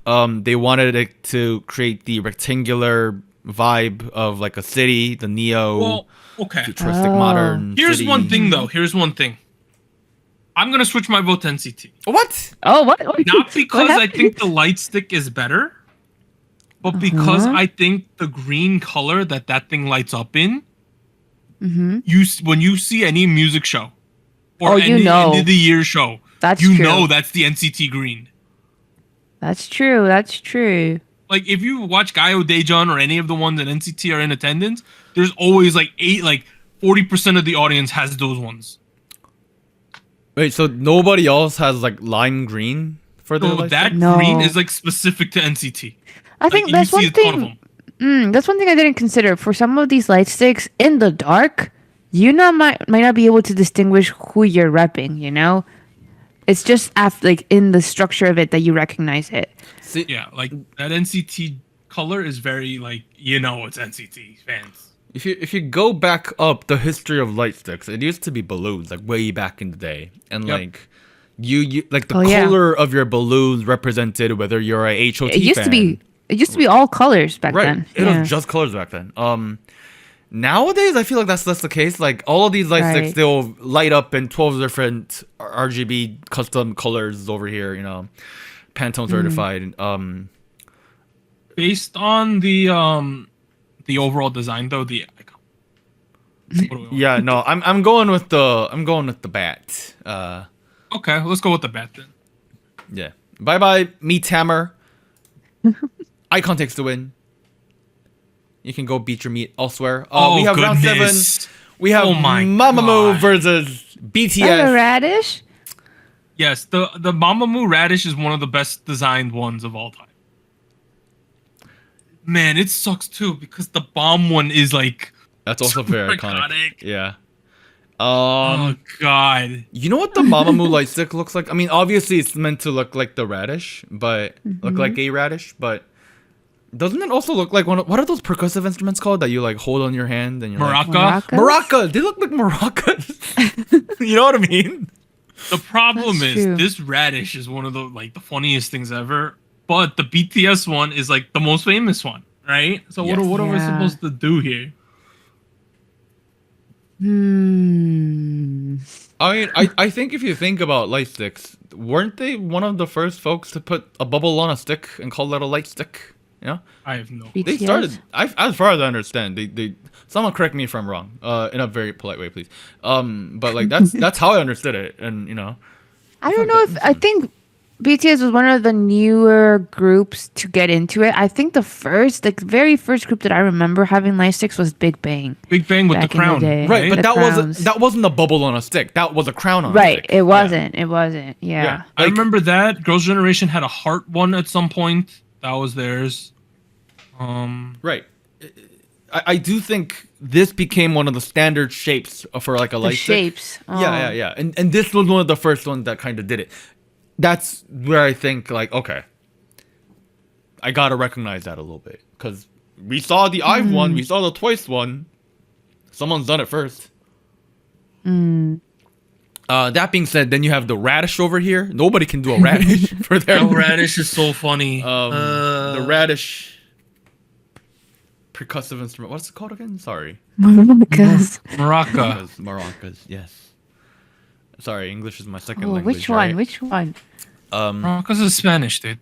they wanted it to create the rectangular vibe of like a city, the neo Well, okay. futuristic modern. Here's city. one thing though. Here's one thing. I'm gonna switch my vote to NCT. What? Oh, what? Not because I happened? think the light stick is better, but because I think the green color that thing lights up in, when you see any music show or any end of the year show, That's you true. know that's the NCT green. That's true. That's true. Like if you watch Gaio Daejeon or any of the ones that NCT are in attendance, there's always like 40% of the audience has those ones. Wait, so nobody else has like lime green for the So light that stick? No. green is like specific to NCT. I think Like, that's you see one a ton of thing. them. That's one thing I didn't consider. For some of these light sticks in the dark, might not be able to distinguish who you're repping. You know, it's just after like in the structure of it that you recognize it. See, Yeah, like that NCT color is very like it's NCT fans. if you go back up the history of light sticks, it used to be balloons like way back in the day, and Yep. like you like the Oh, yeah. color of your balloons represented whether you're a HOT It used fan. to be. It used to be all colors back Right. then. It Yeah. was just colors back then. Nowadays I feel like that's less the case. Like all of these light sticks, Right. they'll light up in 12 different RGB custom colors over here. Pantone certified. Based on the overall design though, what do we want? Yeah, no, I'm going with the bat. Okay, let's go with the bat then. Yeah. Bye bye, meat hammer. Icon takes the win. You can go beat your meat elsewhere. We have round 7. goodness. We have Oh my MiSaMo God. versus Hello, BTS. Radish. Yes, the MiSaMo Radish is one of the best designed ones of all time. Man, it sucks too because the bomb one is like That's also very super iconic. Yeah. oh god. You know what the MiSaMo light stick looks like? I mean, obviously it's meant to look like the radish, but look like a radish, but doesn't it also look like what are those percussive instruments called that you like hold on your hand and you're like Maraca. maraca? They look like maracas. You know what I mean? The problem That's is true. this radish is one of the funniest things ever, but the BTS one is like the most famous one, right? So Yes. what are we Yeah. supposed to do here? I mean, I think if you think about light sticks, weren't they one of the first folks to put a bubble on a stick and call that a light stick? You know? I have no. BTS? They started. As far as I understand, they. Someone correct me if I'm wrong. In a very polite way, please. But like that's how I understood it, and I don't know if I think BTS was one of the newer groups to get into it. I think the very first group that I remember having light sticks was Big Bang. Big Bang with Back the in the crown, day. right. But The crowns. that wasn't a bubble on a stick. That was a crown on a Right. stick. It wasn't. It wasn't. Yeah. I remember that Girls' Generation had a heart one at some point. That was theirs. Right. I do think this became one of the standard shapes for like a The light stick. shapes. Yeah. And this was one of the first ones that kind of did it. That's where I think like, okay, I gotta recognize that a little bit because we saw the IVE one, we saw the Twice one. Someone's done it first. That being said, then you have the radish over here. Nobody can do a radish for their Oh, radish is so funny. the radish percussive instrument. What's it called again? Sorry. Because Maraca. Maracas. Yes. Sorry, English is my second oh, language. which one? right? Which one? Maraca's is Spanish, dude.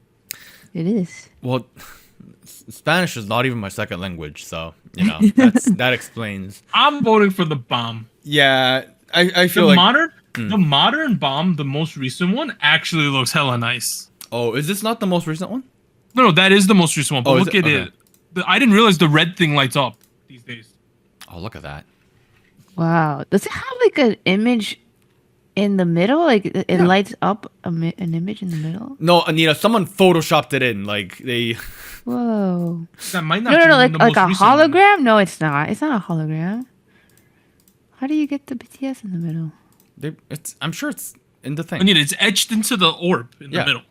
It is. Well, Spanish is not even my second language, so that explains. I'm voting for the bomb. Yeah, I feel The like. modern bomb, the most recent one, actually looks hella nice. Oh, is this not the most recent one? No, that is the most recent one. But Oh, is look it? at Okay. it. I didn't realize the red thing lights up these days. Oh, look at that. Wow. Does it have like an image in the middle? Like it lights up an image in the middle? No, Anita, someone photoshopped it in. Like they. Whoa. That might not. No, be like the like most a recent one. hologram? No, it's not. It's not a hologram. How do you get the BTS in the middle? I'm sure it's in the thing. Anita, it's etched into the orb in Yeah. the middle.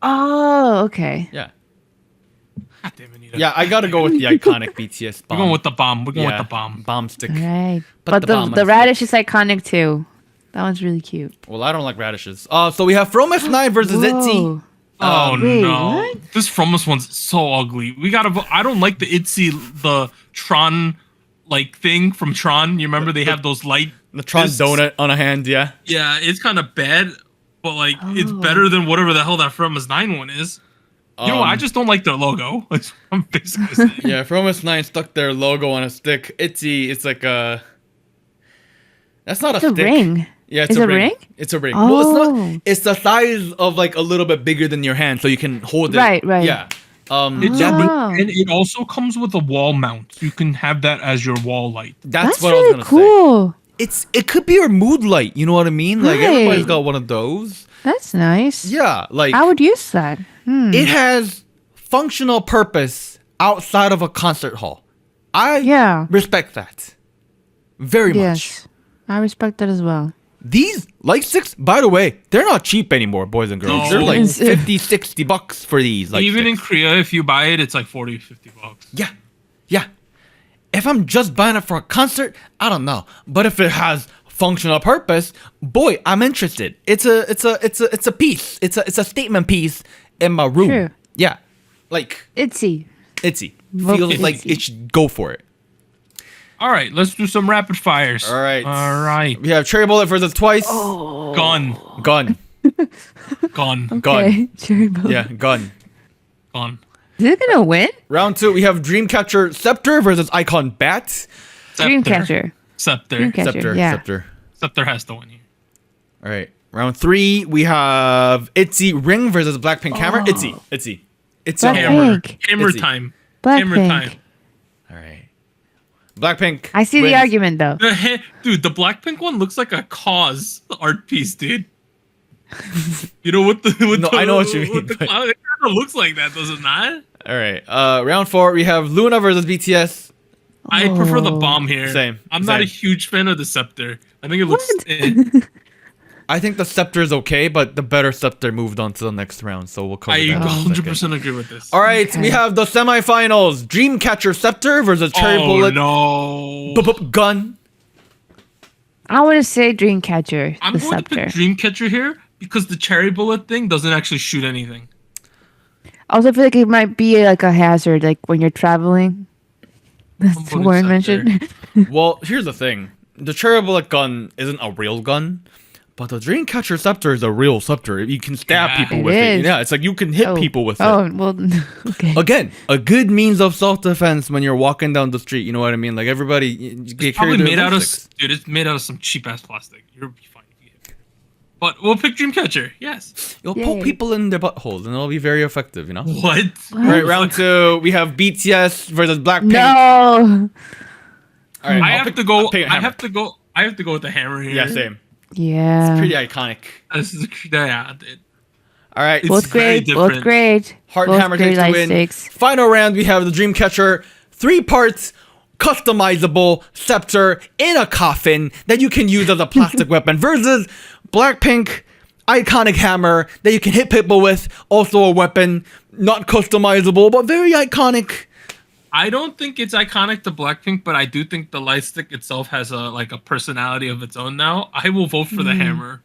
Oh, okay. Yeah. God damn, Anita. Yeah, I gotta go with the iconic BTS We're bomb. going with the bomb. We're going Yeah, with the bomb. Bomb stick. All right. Put But the the bomb on the the radish is iconic too. That one's really cute. Well, I don't like radishes. So we have From F9 versus ITZY. Whoa. Oh Wait, no! what? This From Us one's so ugly. We gotta. I don't like the ITZY, the Tron, like thing from Tron. You remember they have those light The Tron donut on a hand, yeah. Yeah, it's kind of bad, but like it's better than whatever the hell that From 9 one is. You know what? I just don't like their logo. That's what I'm basically saying. Yeah, From 9 stuck their logo on a stick. It's like a. That's not It's a a stick. ring. Yeah, It's a ring? It's a ring. Oh. Well, it's not. It's the size of like a little bit bigger than your hand, so you can hold it. Right. Yeah. It's Oh. and it also comes with a wall mount. You can have that as your wall light. That's what really I was gonna say. cool. It could be your mood light. You know what I mean? Like everybody's Right. got one of those. That's nice. Yeah, like I would use that. it has functional purpose outside of a concert hall. I Yeah. respect that very much. Yes. I respect that as well. These light sticks, by the way, they're not cheap anymore, boys and girls. No. They're like It's- 50, 60 bucks for these light Even in sticks. Korea, if you buy it, it's like 40, 50 bucks. Yeah. Yeah. If I'm just buying it for a concert, I don't know. But if it has functional purpose, boy, I'm interested. It's a piece. It's a statement piece in my room. True. Yeah. Like Itsy. itsy. Well, Feels like itsy. it should go for it. All right, let's do some rapid fires. All right. All right. We have Cherry Bullet versus Twice. Gun. Gun. Gun. Gun. Okay. Cherry Bullet. Yeah, gun. Gun. Is it gonna win? Round 2, we have Dreamcatcher Scepter versus Icon Bat. Dreamcatcher. Scepter. Dreamcatcher. Scepter. yeah. Scepter. Scepter has to win here. All right. Round 3, we have Itzy Ring versus Blackpink Hammer. Itzy. Itzy. Itzy. Blackpink. Hammer. Pink. Hammer Itzy. time. Hammer Blackpink. time. All right. Blackpink. I see wins. the argument though. Dude, the Blackpink one looks like a cause art piece, dude. You know what the No, I know what you mean, With the but- cloud, it kind of looks like that, does it not? All right. Round 4, we have Luna versus BTS. I prefer the Oh. bomb here. Same, I'm not a same. huge fan of the scepter. I think it looks. I think the Scepter is okay, but the better Scepter moved on to the next round, so we'll cover I that. in a 100% second. agree with this. All right, Okay. we have the semifinals. Dreamcatcher Scepter versus Cherry Oh Bullet no! Gun. I want to say Dreamcatcher. I'm the going to scepter. pick Dreamcatcher here because the cherry bullet thing doesn't actually shoot anything. I also feel like it might be like a hazard, like when you're traveling. That's voting Warren scepter. mentioned. Well, here's the thing. The Cherry Bullet Gun isn't a real gun, but the Dreamcatcher Scepter is a real scepter. You can stab Yeah. people It with it. is. Yeah, it's like you can hit people with it. Oh well, okay. Again, a good means of self-defense when you're walking down the street. You know what I mean? Like everybody, you get Probably carried made out of sticks. dude. It's made out of some cheap ass plastic. You'll be fine. if you hit me. But we'll pick Dreamcatcher. Yes. You'll Yay. poke people in their buttholes, and it'll be very effective. You know. What? All right, round 2, we have BTS versus Blackpink. No. All right, I I'll have pick- to go. I'll pick a I hammer. have to go. I have to go with the hammer here. Yeah, same. Yeah. Pretty iconic. This is yeah. All right, It's both very great. Both different. great. Heart both Hammer great takes the light win. sticks. Final round, we have the Dreamcatcher 3 parts customizable scepter in a coffin that you can use as a plastic weapon versus Blackpink iconic hammer that you can hit people with, also a weapon, not customizable but very iconic. I don't think it's iconic to Blackpink, but I do think the light stick itself has a personality of its own now. I will vote for the hammer.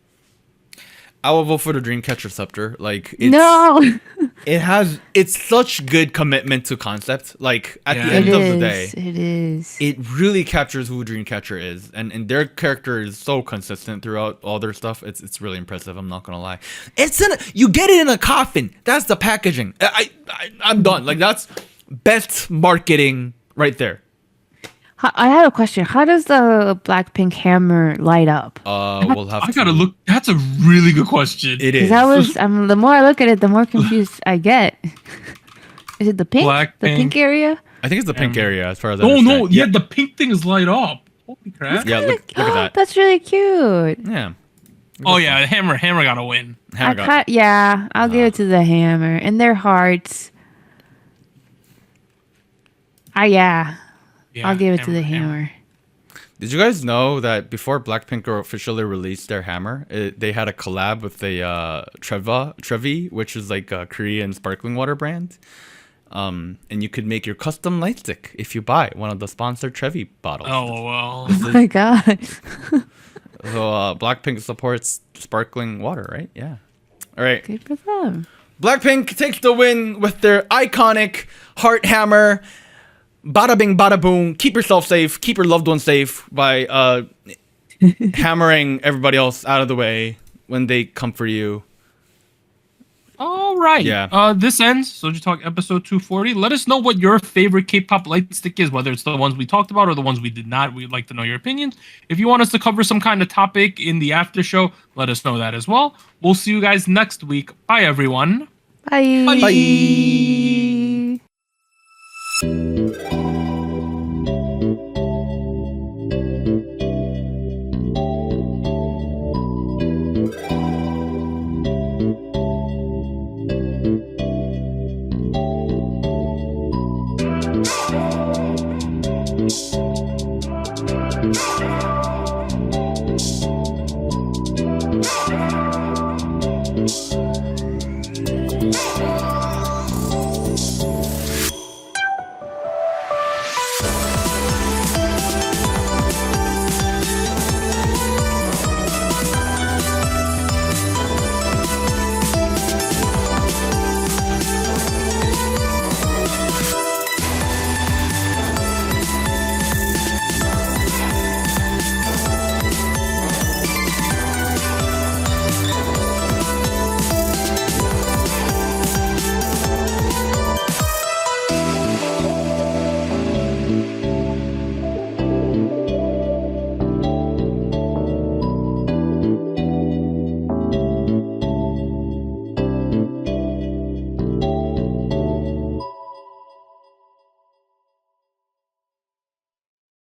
I will vote for the Dreamcatcher scepter. Like it's, No. it's such good commitment to concept. Like at Yeah. the end It of the is. day, It is. it really captures who Dreamcatcher is, and their character is so consistent throughout all their stuff. It's really impressive. I'm not gonna lie. You get it in a coffin. That's the packaging. I'm done. Like that's best marketing right there. I have a question. How does the Blackpink hammer light up? We'll have. I gotta look. That's a really good question. It Because is. that was, the more I look at it, the more confused I get. Is it the pink? The Blackpink. pink area? I think it's the pink area as far as I Oh understand. no! Yeah, the pink things light up. Holy crap! Yeah, look at that. That's really cute. Yeah. Oh yeah, the hammer gotta win. Hammer got- Yeah, I'll give it to the hammer and their hearts. Yeah, I'll give it to the hammer. Did you guys know that before Blackpink officially released their hammer, they had a collab with a Trevi, which is like a Korean sparkling water brand. And you could make your custom light stick if you buy one of the sponsored Trevi bottles. Oh well. Oh my god. So Blackpink supports sparkling water, right? Yeah. All right. Good for them. Blackpink takes the win with their iconic heart hammer. Bada bing, bada boom. Keep yourself safe. Keep your loved ones safe by hammering everybody else out of the way when they come for you. All right. Yeah. This ends SojuTalk episode 240. Let us know what your favorite K-pop light stick is, whether it's the ones we talked about or the ones we did not. We'd like to know your opinions. If you want us to cover some kind of topic in the after show, let us know that as well. We'll see you guys next week. Bye, everyone. Bye. Bye. We'll be right back.